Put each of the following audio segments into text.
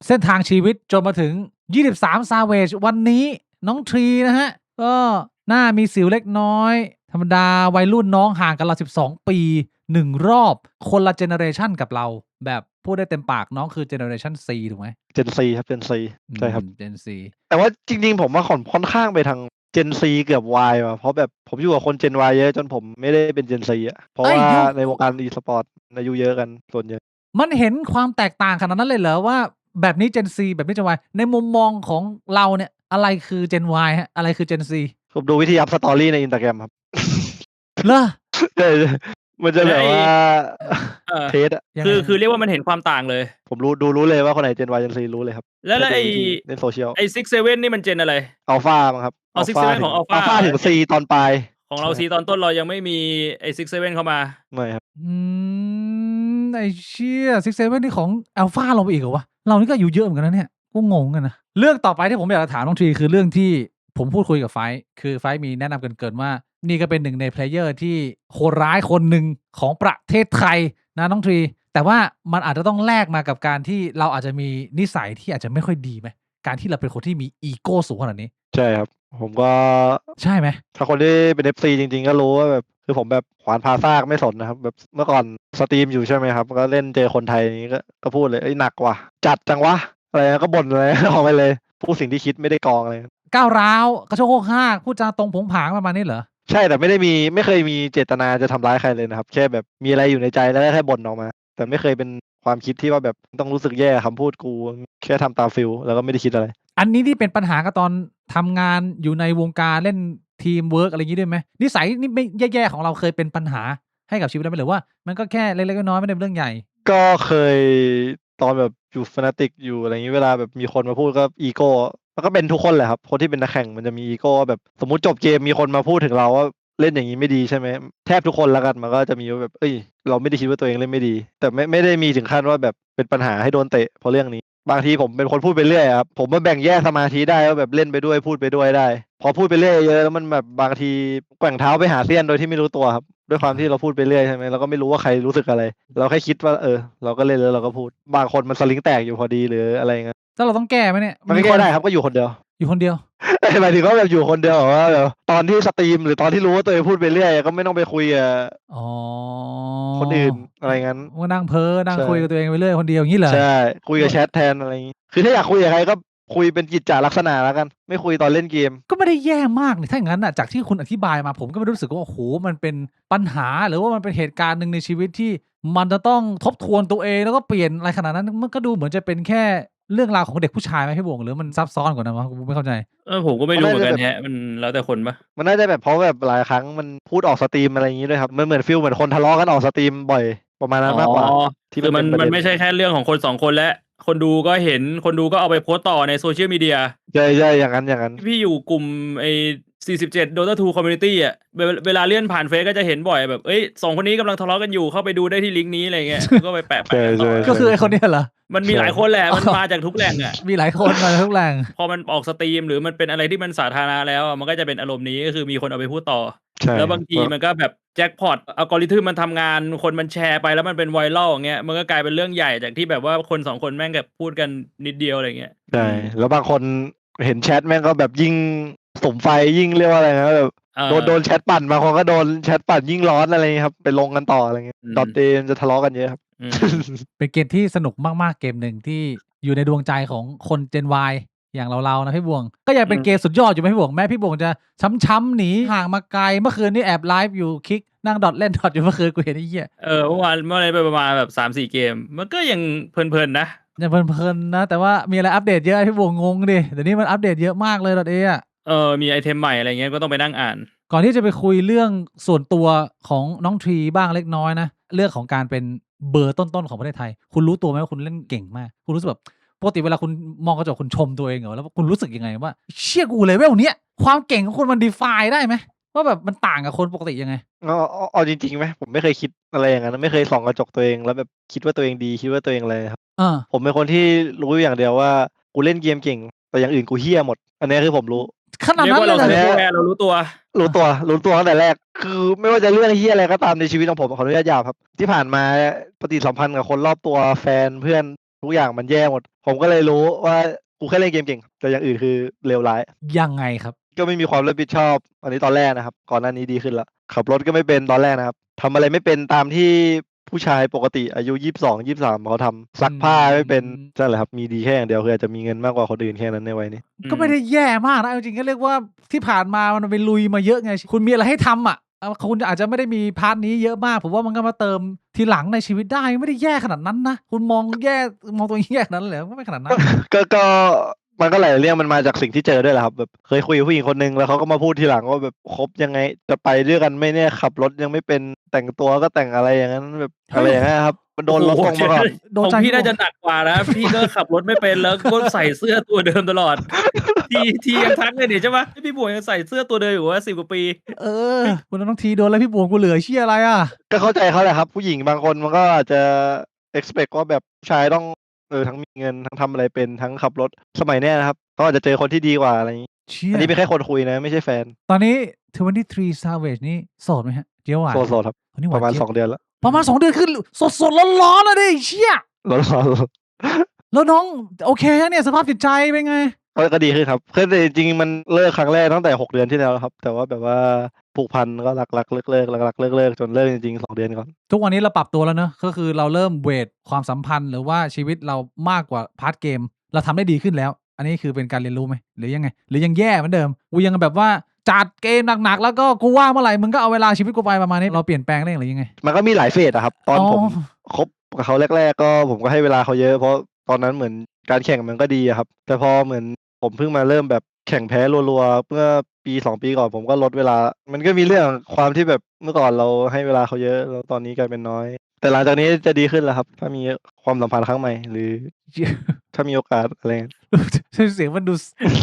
เส้นทางชีวิตจนมาถึง23 Savage วันนี้น้องทรีนะฮะก็หน้ามีสิวเล็กน้อยธรรมดาวัยรุ่นน้องห่างกันเรา12 ปี1 รอบคนละเจเนอเรชันกับเราแบบพูดได้เต็มปากน้องคือเจเนอเรชัน C ถูกไหม Gen C ครับ Gen C ใช่ครับ Gen C แต่ว่าจริงๆผมว่าค่อนข้างไปทาง Gen C เกือบ Y ว่ะเพราะแบบผมอยู่กับคน Gen Y เยอะจนผมไม่ได้เป็น Gen C อ่ะเพราะว่าในวงการ e-sport อายุเยอะกันส่วนใหญ่มันเห็นความแตกต่างขนาดนั้นเลยเหรอว่าแบบนี้ Gen C แบบนี้ Gen Y ในมุมมองของเราเนี่ยอะไรคือ Gen Y ฮะอะไรคือ Gen C ผมดูวิธีอัพสตอรี่ใน Instagram ครับเหรอ ใช่มันจะแบบว่าเทสอ่ะคือเรียกว่ามันเห็นความต่างเลยผมรู้เลยว่าคนไหน Gen Y Gen C รู้เลยครับแล้วไอ้ในโซเชียลไอ้6-7นี่มัน Gen อะไร อัลฟามั้งครับเอา6-7ของ Alpha ถึง C ตอนปลายของเรา C ตอนต้นเรายังไม่มีไอ้6-7เข้ามาไม่ครับไอ้เชี่ย6-7นี่ของอัลฟาลงไปอีกเหรอวะเรานี่ก็อยู่เยอะเหมือนกันนะเนี่ยกูงงกันนะเรื่องต่อไปที่ผมอยากจะถามน้องทรีคือเรื่องที่ผมพูดคุยกับไฟคือไฟมีแนะนำเกินว่านี่ก็เป็นหนึ่งในเพลเยอร์ที่โหดร้ายคนหนึ่งของประเทศไทยนะน้องทรีแต่ว่ามันอาจจะต้องแลกมากับการที่เราอาจจะมีนิสัยที่อาจจะไม่ค่อยดีไหมการที่เราเป็นคนที่มีอีโก้สูงขนาดนี้ใช่ครับผมก็ใช่ไหมถ้าคนที่เป็น FC จริงๆก็รู้ว่าแบบคือผมแบบขวานพาซากไม่สนนะครับแบบเมื่อก่อนสตรีมอยู่ใช่ไหมครับก็เล่นเจอคนไทยนี้ก็พูดเลยหนักว่ะจัดจังวะอะไรก็บ่นอะไรออกไปเลยพูดสิ่งที่คิดไม่ได้กองเลยก้าวร้าวกระโชกโคกห้ากพูดจาตรงผงผางประมาณนี้เหรอใช่แต่ไม่เคยมีเจตนาจะทำร้ายใครเลยนะครับแค่แบบมีอะไรอยู่ในใจแล้วแค่บ่นออกมาแต่ไม่เคยเป็นความคิดที่ว่าแบบต้องรู้สึกแย่คำพูดกูแค่ทำตามฟิลแล้วก็ไม่ได้คิดอะไรอันนี้ที่เป็นปัญหากับตอนทำงานอยู่ในวงการเล่นทีมเวิร์กอะไรอย่างนี้ด้วยไหมนิสัยนี่ไม่แย่ๆของเราเคยเป็นปัญหาให้กับชีวิตเราไหมหรือว่ามันก็แค่เล็กๆน้อยๆไม่ได้เป็นเรื่องใหญ่ก็เคยตอนแบบอยู่ฟนาติกอยู่อะไรอย่างนี้เวลาแบบมีคนมาพูดก็อีโก้มันก็เป็นทุกคนแหละครับคนที่เป็นนักแข่งมันจะมีอีโก้แบบสมมุติจบเกมมีคนมาพูดถึงเราว่าเล่นอย่างนี้ไม่ดีใช่ไหมแทบทุกคนแล้วกันมันก็จะมีว่าแบบเอ้ยเราไม่ได้คิดว่าตัวเองเล่นไม่ดีแต่ไม่ได้มีถึงขั้นว่าแบบเป็นปัญหาให้โดนเตะเพราะเรื่องนี้บางทีผมเป็นคนพูดไปเรื่อยครับผมมาแบ่งแยกสมาธิได้ว่าแบบเล่นไปด้วยพูดไปด้วยได้พอพูดไปเรื่อยเยอะแล้วมันแบบบางทีแกว่งเท้าไปหาเสี้ยนโดยที่ไม่รู้ตัวครับด้วยความที่เราพูดไปเรื่อยใช่ไหมเราก็ไม่รู้ว่าใครรู้สึกอะไรเราแค่คิดว่าเราก็เล่นแล้วเราก็พูดบางคนมันสลิงแตกอยู่พอดีหรืออะไรเงี้ยแล้วเราต้องแก้ไหมเนี่ยมันก็แก้ได้ครับก็อยู่คนเดียวอยู่คนเดียวหมายถึงว่าแบบอยู่คนเดียวว่าแบบตอนที่สตรีมหรือตอนที่รู้ว่าตัวเองพูดไปเรื่อยก็ไม่ต้องไปคุยกับคนอื่นอะไรงั้นก็นั่งเพ้อนั่งคุยกับตัวเองไปเรื่อยคนเดียวอย่างนี้เหรอใช่คุยกับแชทแทนอะไรอย่างงี้คือถ้าอยากคุยกับใครก็คุยเป็นกิจจลักษณะแล้วกันไม่คุยตอนเล่นเกมก็ไม่ได้แย่มากนี่ถ้าอย่างนั้นอ่ะจากที่คุณอธิบายมาผมก็ไม่รู้สึกว่าโอ้โหมันเป็นปัญหาหรือว่ามันเป็นเหตุการณ์หนึ่งในชีวิตที่มันจะต้องทบทวนตัวเองแล้วก็เปลี่ยนอะไรขนาดนั้นมันก็ดูเหมือนจะเป็นแค่เรื่องราวของเด็กผู้ชายไหมพี่บงหรือมันซับซ้อนกว่านั้นวะผมไม่เข้าใจผมก็ไม่รู้เหมือนกันฮะมันแล้วแต่คนปะมันน่าจะแบบเพราะแบบหลายครั้งมันพูดออกสตรีมอะไรอย่างงี้ด้วยครับมันเหมือนฟีลเหมือนคนทะเลาะกันออกสตรีมบ่อยประมาณนั้นมากกว่าที่มันไม่ใช่แค่เรื่องของคน2คนและคนดูก็เห็นคนดูก็เอาไปโพสต์ต่อในโซเชียลมีเดียใช่อย่างนั้นพี่อยู่กลุ่มไอ้47 Dota 2 Community อ่ะเวลาเลื่อนผ่านเฟซก็จะเห็นบ่อยแบบ2คนนี้กำลังทะเลาะกันอยู่เข้าไปดูได้ที่ลิงก์นี้อะไรเงี้ยก็ไปแปะก็คือไอ้คนนี้เหรอมันมีหลายคนแหละมันมาจากทุกแหล่งอ่ะมีหลายคนมาจากทุกแหล่งพอมันออกสตรีมหรือมันเป็นอะไรที่มันสาธารณะแล้วมันก็จะเป็นอารมณ์นี้ก็คือมีคนเอาไปพูดต่อแล้วบางทีมันก็แบบแจ็คพอตอัลกอริทึมมันทำงานคนมันแชร์ไปแล้วมันเป็นไวรัลอย่างเงี้ยมันก็กลายเป็นเรื่องใหญ่จากที่แบบว่าคน2คนแม่งแบบพูดกันนิดเดียวอะไรเงี้ยใช่แล้วบางคนเห็นแชทแม่งก็แบบยิ่งสมไฟยิ่งเรียกว่าอะไรนะแบบโดนแชทปั่นบางคนก็โดนแชทปั่นยิ่งร้อนอะไรเงี้ยครับไปลงกันต่ออะไรเงี้ยดอทเดนจะทะเลาะกันเยอะครับเป็นเกมที่สนุกมากๆเกมหนึ่งที่อยู่ในดวงใจของคน Gen Y อย่างเรานะพี่บวงก็ยังเป็นเกมสุดยอดอยู่ไหมพี่บวงแม้พี่บวงจะช้ำๆหนีห่างมาไกลเมื่อคืนนี้แอบไลฟ์อยู่คลิกนั่งดอทเล่นดอทอยู่เมื่อคืนกูเห็นไอ้เหี้ยเมื่อวานไปประมาณแบบ 3-4 เกมมันก็ยังเพลินๆนะยังเพลินๆนะแต่ว่ามีอะไรอัปเดตเยอะพี่บวงงงดิเดี๋ยวนี้มันอัปเดตเยอะมากเลยดอทเออ่ะมีไอเทมใหม่อะไรเงี้ยก็ต้องไปนั่งอ่านก่อนที่จะไปคุยเรื่องส่วนตัวของน้องทรีบ้างเล็กน้อยนะเรื่องของการเป็นเบอร์ต้นๆของประเทศไทยคุณรู้ตัวไหมว่าคุณเล่นเก่งมากคุณรู้สึกแบบปกติเวลาคุณมองกระจกคุณชมตัวเองเหรอแล้วคุณรู้สึกยังไงว่าเชี่ยกูเลเวลเนี้ยความเก่งของคุณมัน define ได้ไหมว่าแบบมันต่างกับคนปกติยังไงเอาจริงๆไหมผมไม่เคยคิดอะไรอย่างนั้นไม่เคยส่องกระจกตัวเองแล้วแบบคิดว่าตัวเองดีคิดว่าตัวเองอะไรครับผมเป็นคนที่รู้อย่างเดียวว่ากูเล่นเกมเก่งแต่อย่างอื่นกูเหี้ยหมดอันนี้คือผมรู้ขนาดนั้นเลยเรารู้ตัวตั้งแต่แรกคือไม่ว่าจะเรื่องเหี้ยอะไรก็ตามในชีวิตของผมขออนุญาตหยาบครับที่ผ่านมาปฏิสัมพันธ์กับคนรอบตัวแฟนเพื่อน ทุกอย่างมันแย่หมดผมก็เลยรู้ว่ากูแค่เล่นเกมเก่งแต่อย่างอื่นคือเลวร้าย ยังไงครับ ก็ไม่มีความรับผิดชอบอันนี้ตอนแรกนะครับก่อนหน้านี้ดีขึ้นแล้วขับรถก็ไม่เป็นตอนแรกนะครับทำอะไรไม่เป็นตามที่ผู้ชายปกติอายุ22-23เขาทำซักผ้าไม่เป็นนั่นแหละครับมีดีแค่อย่างเดียวคืออาจจะมีเงินมากกว่าคนอื่นแค่นั้นในวัยนี้ ก็ไม่ได้แย่มากนะเอาจริงๆก็เรียกว่าที่ผ่านมามันไปลุยมาเยอะไงคุณมีอะไรให้ทำอ่ะคุณอาจจะไม่ได้มีพาร์ทนี้เยอะมากผมว่ามันก็มาเติมทีหลังในชีวิตได้ไม่ได้แย่ขนาดนั้นนะคุณมองตัวเองแย่ขนาดนั้นเลยไม่ขนาดนั้น ก็มันก็หลายเรื่องมันมาจากสิ่งที่เจอด้วยแหละครับแบบเคยคุยกับผู้หญิงคนนึงแล้วเขาก็มาพูดทีหลังว่าแบบคบยังไงจะไปด้วยกันไม่เนี่ยขับรถยังไม่เป็นแต่งตัวก็แต่งอะไรอย่างนั้นแบบอะไรอย่างเงี้ยครับมันโดนรถตรงมาก่อน ของพี่น่าจะหนักกว่านะพี่ก็ขับรถไม่เป็นแล้วก็ใส่เสื้อตัวเดิมตลอดทียังทักเลยนี่ใช่ปะพี่บวยยังใส่เสื้อตัวเดิมอยู่ว่า10 กว่าปี คุณต้องทีโดนแล้วพี่บวงกูเหลือเชี่ยอะไรอ่ะ ก็เข้าใจเขาแหละครับผู้หญิงบางคนมันก็อาจจะ expect ว่าแบบผู้ชายต้องทั้งมีเงินทั้งทำอะไรเป็นทั้งขับรถสมัยเนี้ยนะครับเขาอาจจะเจอคนที่ดีกว่าอะไรอย่างนี้อันนี้เป็นแค่คนคุยนะไม่ใช่แฟนตอนนี้23 Savage นี่โสดไหมฮะเจียวหวาน โสดครับประมาณ2 เดือนแล้วประมาณ2 เดือนคือสดร้อนๆแล้วดิเชี่ย ร้อน แล้วน้องโอเคเนี่ยสภาพจิตใจเป็นไง ก็ดีขึ้นครับคือจริงๆมันเลิกครั้งแรกตั้งแต่6 เดือนที่แล้วครับแต่ว่าแบบว่าผูกพันก็รักๆเลิกๆรักๆเลิกๆจนเลิกจริงๆ2 เดือนก่อนทุกวันนี้เราปรับตัวแล้วเนอะก็คือเราเริ่มเวทความสัมพันธ์หรือว่าชีวิตเรามากกว่าพาร์ทเกมเราทำได้ดีขึ้นแล้ว อันนี้คือเป็นการเรียนรู้ไหมหรือยังไงหรือยังแย่เหมือนเดิมกูยังแบบว่าจัดเกมหนักๆแล้วก็กูว่าเมื่อไหร่มึงก็เอาเวลาชีวิตกูไปประมาณนี้เราเปลี่ยนแปลงได้หรือยังไงมันก็มีหลายเฟสอะครับตอนผมคบกับเขาแรกๆก็ผมก็ให้เวลาเขาเยอะเพราะตอนนั้นเหมือนการแข่งมันก็ดีอะครับแต่พอเหมือนผมเพิ่งมาเริ่มแบบแข่งแพ้รัวๆเมื่อ1-2 ปีก่อนผมก็ลดเวลามันก็มีเรื่องความที่แบบเมื่อก่อนเราให้เวลาเขาเยอะแล้วตอนนี้กลายเป็นน้อยแต่หลังจากนี้จะดีขึ้นแล้วครับถ้ามีความสัมพันธ์ครั้งใหม่หรือถ้ามีโอกาสอะไรเสียงมันดู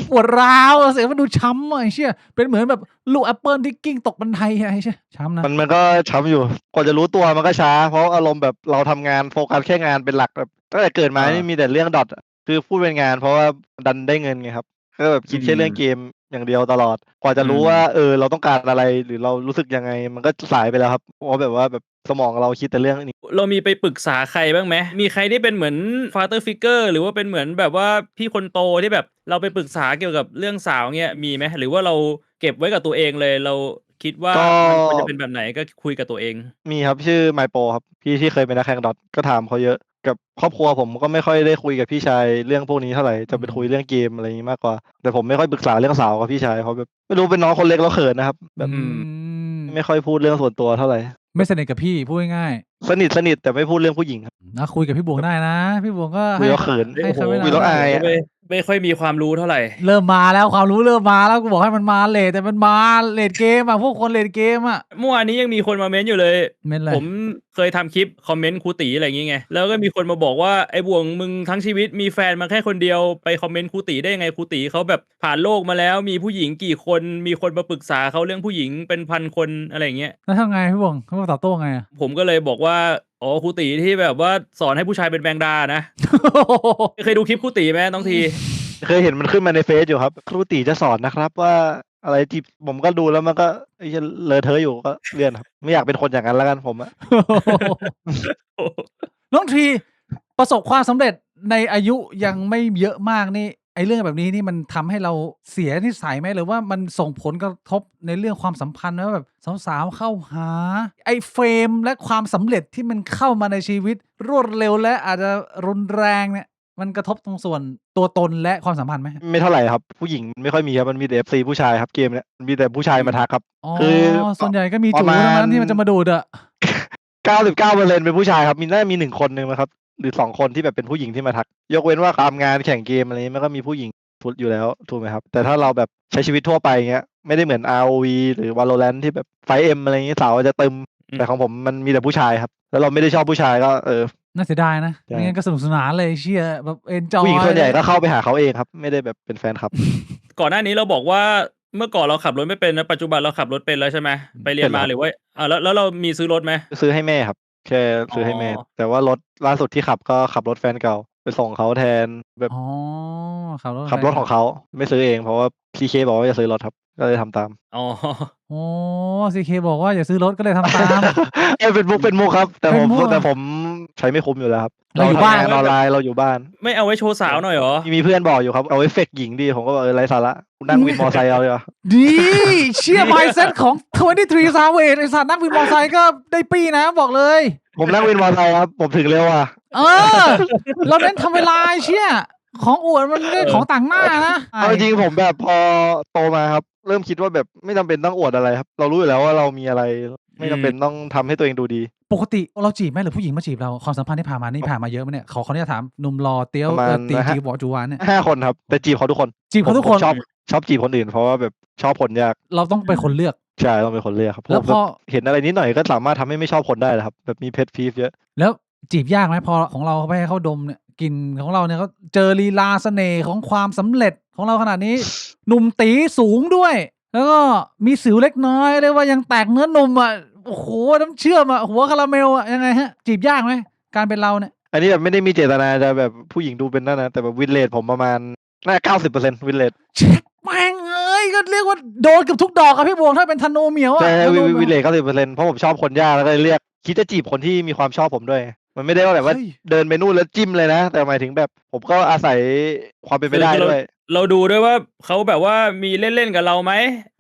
ปวดร้าวเสียงมันดูช้ำไอ้เชี่ยเป็นเหมือนแบบลูกแอปเปิลที่กิ้งตกบันไดไอ้เชี่ยช้ำนะมันก็ช้ำอยู่กว่าจะรู้ตัวมันก็ช้าเพราะอารมณ์แบบเราทำงานโฟกัสแค่งานเป็นหลักแบบตั้งแต่เกิดมานี่มีแต่เรื่องดอทคือพูดเป็นงานเพราะว่าดันได้เงินไงครับก็แบบคิดแค่เรื่องเกมอย่างเดียวตลอดกว่าจะรู้ว่าเราต้องการอะไรหรือเรารู้สึกยังไงมันก็สายไปแล้วครับเพราะแบบว่าแบบสมองเราคิดแต่เรื่องนี้เรามีไปปรึกษาใครบ้างไหมมีใครที่เป็นเหมือน father figure หรือว่าเป็นเหมือนแบบว่าพี่คนโตที่แบบเราไปปรึกษาเกี่ยวกับเรื่องสาวเงี้ยมีไหมหรือว่าเราเก็บไว้กับตัวเองเลยเราคิดว่ามันควรจะเป็นแบบไหนก็คุยกับตัวเองมีครับชื่อ MyPro ครับพี่ที่เคยเป็นนักแข่งดอทก็ถามเขาเยอะกับครอบครัวผมก็ไม่ค่อยได้คุยกับพี่ชายเรื่องพวกนี้เท่าไหร่จะเป็นคุยเรื่องเกมอะไรอย่างนี้มากกว่าแต่ผมไม่ค่อยปรึกษาเรื่องสาวกับพี่ชายเพราะแบบไม่รู้เป็นน้องคนเล็กแล้วเขินนะครับแบบไม่ค่อยพูดเรื่องส่วนตัวเท่าไหร่ไม่สนิทกับพี่พูดง่ายๆสนิทแต่ไม่พูดเรื่องผู้หญิงครับนะคุยกับพี่บวงได้นะพี่บวงก็คุยแล้วเขินคุยแล้วอายไม่ค่อยมีความรู้เท่าไหร่เริ่มมาแล้วความรู้เริ่มมาแล้วกูบอกให้มันมาเลทแต่มันมาเลทเกมอ่ะพวกคนเลทเกมอ่ะเมื่อวานนี้ยังมีคนมาเม้นอยู่เลยผมเคยทำคลิปคอมเมนต์ครูตีอะไรอย่างเงี้ยแล้วก็มีคนมาบอกว่าไอ้บวงมึงทั้งชีวิตมีแฟนมาแค่คนเดียวไปคอมเมนต์ครูตีได้ยังไงครูตีเขาแบบผ่านโลกมาแล้วมีผู้หญิงกี่คนมีคนมาปรึกษาเขาเรื่องผู้หญิงเป็นพันคนอะไรอย่างเงี้ยแล้วทำไงพี่บวงเขาตอบโต้ไงผมก็เลยบอกว่าอ๋อครูตีที่แบบว่าสอนให้ผู้ชายเป็นแมงดานะ เคยดูคลิปครูตีไหมน้องทีเคยเห็นมันขึ้นมาในเฟซอยู่ครับครูตีจะสอนนะครับว่าอะไรที่ผมก็ดูแล้วมันก็เลอะเทอะอยู่ก็เลื่อนครับไม่อยากเป็นคนอย่างนั้นแล้วกันผมอะ น้องทีประสบความสำเร็จในอายุยังไม่เยอะมากนี่ไอ้เรื่องแบบนี้นี่มันทำให้เราเสียนิสัยไหมหรือว่ามันส่งผลกระทบในเรื่องความสัมพันธ์ไหมแบบสาวๆเข้าหาไอ้เฟรมและความสำเร็จที่มันเข้ามาในชีวิตรวดเร็วและอาจจะรุนแรงเนี่ยมันกระทบตรงส่วนตัวตนและความสัมพันธ์ไหมไม่เท่าไหร่ครับผู้หญิงไม่ค่อยมีครับมันมีแต่ FC ผู้ชายครับเกมเนี้ยมีแต่ผู้ชายมาทักครับคือส่วนใหญ่ก็มีจู่นั้นที่มันจะมาดูดอะ99%เป็นผู้ชายครับมีน่ามี1 คนนึงนะครับหรือ2 คนที่แบบเป็นผู้หญิงที่มาทักยกเว้นว่าตามงานแข่งเกมอะไรนี้มันก็มีผู้หญิงพุทธอยู่แล้วถูกไหมครับแต่ถ้าเราแบบใช้ชีวิตทั่วไปเงี้ยไม่ได้เหมือน ROV หรือ Valorant ที่แบบไฟเอ็มอะไรอย่างงี้สาวจะตึมแต่ของผมมันมีแต่ผู้ชายครับแล้วเราไม่ได้ชอบผู้ชายก็น่าเสียดายนะไม่งั้นก็สนุกสนานเลยเชี่ยแบบเอนจอยผู้หญิงส่วนใหญ่ก็เข้าไปหาเขาเองครับไม่ได้แบบเป็นแฟนครับก่อนหน้านี้เราบอกว่าเมื่อก่อนเราขับรถไม่เป็นนะปัจจุบันเราขับรถเป็นแล้วใช่ไหมไปเรียนมาหรือว่าแล้วเรามีซื้อรถไหมซื้อให้แม่ครับแค่ซื้อให้แม่แต่ว่ารถล่าสุดที่ขับก็ขับรถแฟนเก่าไปส่งเขาแทนแบบขับรถของเขาไม่ซื้อเองเพราะว่า CK บอกว่าจะซื้อรถครับก็เลยทำตามCK บอกว่าอย่าซื้อรถก็เลยทำตามเป็นมุกครับแต่ผม ใช้ไม่คุ้มอยู่แล้วครับ เราอยู่บ้าน ทำงออนไลน์เราอยู่บ้าน ไม่เอาไว้โชว์สาวหน่อยเหรอ มีเพื่อนบอกอยู่ครับเอาเอฟเฟกต์หญิงดีผมก็บอกไร้สาระกูนั่งวินมอไซค์เอาเลย ดีเชียร์ไมเซ็ตของ23 Savage ไอ้สัตว์นักวินมอเตอร์ไซค์ก็ได้ปีนะบอกเลย ผมนั่งวินมอไซค์ครับผมถึงเร็วอ่ะ เราเน้นทำเวลาเชี่ยของอวดมันไม่ได้ของต่างหน้านะ เอาจริงๆผมแบบพอโตมาครับเริ่มคิดว่าแบบไม่จำเป็นต้องอวดอะไรครับเรารู้อยู่แล้วว่าเรามีอะไรไม่จำเป็นต้องทำให้ตัวเองดูดีปกติเราจีบไหมหรือผู้หญิงมาจีบเราความสัมพันธ์ที่ผ่านมานี่ผ่านมาเยอะไหมเนี่ยเขาจะถามหนุ่มรอเตี้ยว ประมาณ ตีจีบอจูวานเนี่ย 5 คนครับแต่จีบเขาทุกคน จีบเขาทุกคน ผมชอบจีบคนอื่นเพราะว่าแบบชอบคนยาก เราต้องเป็นคนเลือก ใช่ต้องเป็นคนเลือกครับ แล้ว ผม พอ เห็นอะไรนิดหน่อยก็สามารถทำให้ไม่ชอบคนได้แหละครับแบบมีเพทพีฟเยอะ แล้วจีบยากไหมพอของเราไปให้เขาดมเนี่ยกลิ่นของเราเนี่ยเขาเจอลีลาเสน่ห์ของความสำเร็จของเราขนาดนี้ หนุ่มตีสูงด้วย แล้วก็มีสิวเล็กน้อยเรียกว่ายังแตกเนื้อนมอ่ะโอ้โหน้ำเชื่อมอ่ะหัวคาราเมลอ่ะยังไงฮะจีบยากไหมการเป็นเราเนี่ย อันนี้แบบไม่ได้มีเจตนาจะแบบผู้หญิงดูเป็นนั่นนะแต่แบบวินเลทผมประมาณน่า90%วินเลท เช็คแม่งเอ้ยก็เรียกว่าโดนเกับทุกดอกอะพี่บวงถ้าเป็นธนูเหมียวอะ ใช่ ธนู วินเลท90%เพราะผมชอบคนยากแล้วก็เลยเรียกคิดจะจีบคนที่มีความชอบผมด้วย มันไม่ได้ว่าแบบว่า เฮ้ย เดินไปนู่นแล้วจิ้มเลยนะ แต่หมายถึงแบบผมก็อาศัยความเป็นไปได้ด้วย เราดูด้วยว่าเขาแบบว่ามีเล่นๆกับเราไหม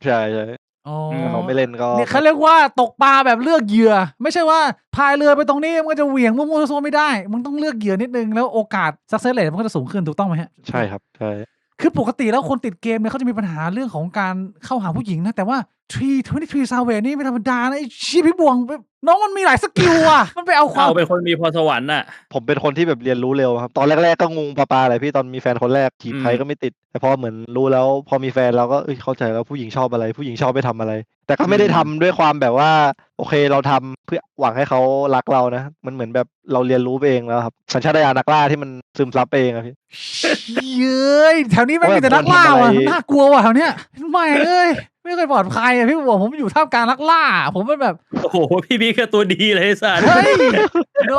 ใช่ใช่ อ๋อ ถ้าเขาไม่เล่นก็ เนี่ยเขาเรียกว่าตกปลาแบบเลือกเหยื่อ ไม่ใช่ว่าพายเรือไปตรงนี้มันก็จะเหวี่ยงมั่วๆโซไม่ได้มึงต้องเลือกเหยื่อนิดนึงแล้วโอกาส success rate มันก็จะสูงขึ้นถูกต้องไหมฮะ ใช่ครับใช่ คือปกติแล้วคนติดเกมเนี่ยเขาจะมีปัญหาเรื่องของการเข้าหาผู้หญิงนะแต่ว่า23 Savage นี่ไม่ธรรมดานะไอ้ชี้พี่บวงน้องมันมีหลายสกิลอ่ะมันไปเอาความ เอาเป็นคนมีพรสวรรค์น่ะ ผมเป็นคนที่แบบเรียนรู้เร็วครับตอนแรกๆก็งงปลาๆเลยพี่ตอนมีแฟนคนแรกจีบใครก็ไม่ติดแต่พอเหมือนรู้แล้วพอมีแฟนเราก็เข้าใจแล้วผู้หญิงชอบอะไรผู้หญิงชอบไปทำอะไร แต่ก็ไม่ได้ทำด้วยความแบบว่าโอเคเราทำเพื่อหวังให้เขารักเรานะมันเหมือนแบบเราเรียนรู้ไปเองแล้วครับสัญชาตญาณนักล่าที่มันซึมซับไปเองอะพี่ เย้ยแถวนี้ไม่มีแต่นักล่าว่ะน่ากลัวว่ะแถวเนี้ยไม่เอ้ยไม่เคยปลอดภัยอ่ะพี่บวงผมอยู่ท่ามกลางนักล่าผมเป็นแบบ โอ้โหพี่บิ๊กก็ตัวดีเลยไอ้สัตว์ เฮ้ยโน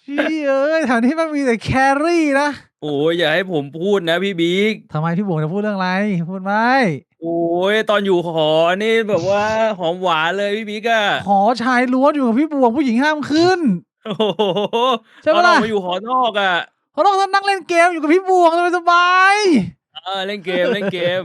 พี่เอ้ยแถวนี้มันมีแต่แครี่นะ โอ้ยอย่าให้ผมพูดนะพี่บิ๊ก ทำไมพี่บวงจะพูดเรื่องอะไรพูดไหม โอ้ยตอนอยู่หอนี่แบบว่าหอมหวานเลยพี่บิ๊กอะ หอชายล้วนอยู่กับพี่บวงผู้หญิงห้ามขึ้น โอ้โห ใช่ ตอน ปะ ออ ล่ะ กมาอยู่หอนอกอะ เขาต้องนั่งเล่นเกมอยู่กับพี่บวงสบาย เล่นเกมเล่นเกม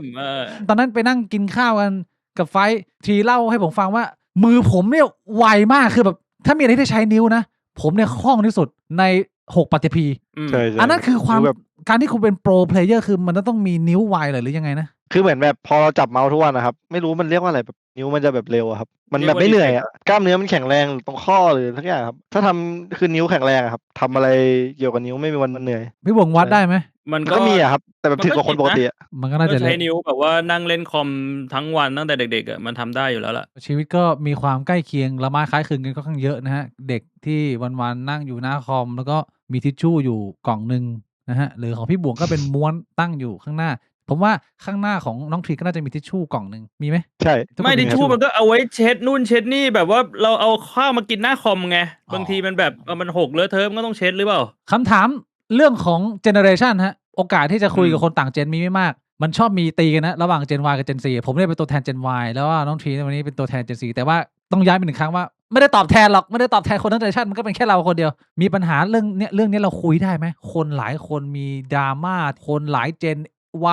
ตอนนั้นไปนั่งกินข้าวกันกับไฟท์ทีเล่าให้ผมฟังว่า มือผมเนี่ยไวมากคือแบบถ้ามีอะไรที่ใช้นิ้วนะผมเนี่ยคล่องที่สุดใน6 ปฏิพี ใช่ใช่ อันนั้นคือความ แบบ การที่คุณเป็นโปรเพลเยอร์คือมันต้องมีนิ้วไวเลยหรือยังไงนะ คือเหมือนแบบพอเราจับเมาส์ทุกวันนะครับไม่รู้มันเรียกว่าอะไรแบบนิ้วมันจะแบบเร็วอะครับมันแบบไม่เหนื่อยอะกล้ามเนื้อมันแข็งแรงตรงข้อหรือทั้งอย่างครับถ้าทำคือนิ้วแข็งแรงอะครับทำอะไรเกี่ยวกับนิ้วไม่มีวันเหนื่อย พี่บวงวัดได้ไหม มัน มัน ก็ ก็มีอะครับแต่แบบถึงกว่าคนปกติอะ มันก็น่า ก็ จะ ใช้ เล็ก นิ้วแบบว่านั่งเล่นคอมทั้งวันตั้งแต่เด็กๆอะมันทำได้อยู่แล้วล่ะ ชีวิตก็มีความใกล้เคียงละไม้คล้ายคลึงกันค่อนข้างเยอะนะฮะเด็กที่วันๆนั่งอยู่หน้าคอมแล้วก็มีทิชชู่อยู่กล่องหนึ่งนะฮะหรือของพี่บวงก็เป็นม้วนตั้งอยู่ข้างหน้า ผมว่าข้างหน้าของน้องทรีก็น่าจะมีทิชชู่กล่องหนึ่งมีไหม ใช่ ทุกคน ไม่ มี ทิชชู่มันก็เอาไว้เช็ดนู่นเช็ดนี่แบบว่าเราเอาข้าวมากินหน้าคอมไง อ๋อ บางทีมันแบบมันหกเลอะเทอะมันก็ต้องเช็ดหรือเปล่า คำถามเรื่องของเจเนอเรชันฮะโอกาสที่จะคุยกับคนต่างเจนมีไม่มาก มันชอบมีตีกันนะระหว่าง Gen Y กับ Gen Z ผมเนี่ยเป็นตัวแทน Gen Y แล้วว่าน้องทรีในวันนี้เป็นตัวแทน Gen Z แต่ว่าต้องย้ายไปหนึ่งครั้งว่าไม่ได้ตอบแทนหรอกไม่ได้ตอบแทนคนทั้งเจเนอเรชันมันก็เป็นแค่เราคนเดียวมีปัญหาเรื่องเนี้ยเราคุยได้ไหมคนหลายคนมีดราม่าคนหลาย Gen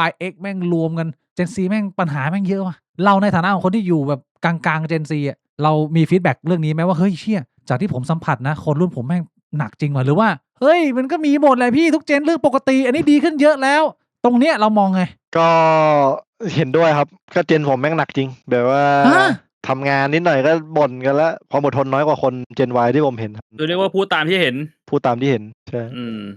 Y X แม่งรวมกัน Gen Z แม่งปัญหาแม่งเยอะว่ะเราในฐานะของคนที่อยู่แบบกลางๆ Gen Z อ่ะเรามีฟีดแบ็กเรื่องนี้ไหมว่าเฮ้ยเชี่ยจากที่ผมสัมผัสนะคนรุ่นผมแม่งหนักจริงว่ะหรือว่าเฮ้ยมันก็มีหมดแหละพี่ทุกเจนเรื่องปกติอันนี้ดีขึ้นเยอะแล้ว ตรงเนี้ยเรามองไง ก็เห็นด้วยครับก็เจนผมแม่งหนักจริง แบบว่า ฮะ ทำงานนิดหน่อยก็บ่นกันแล้วความอดทนน้อยกว่าคนเจน Y ที่ผมเห็นครับ คือเรียกว่าพูดตามที่เห็น พูดตามที่เห็นใช่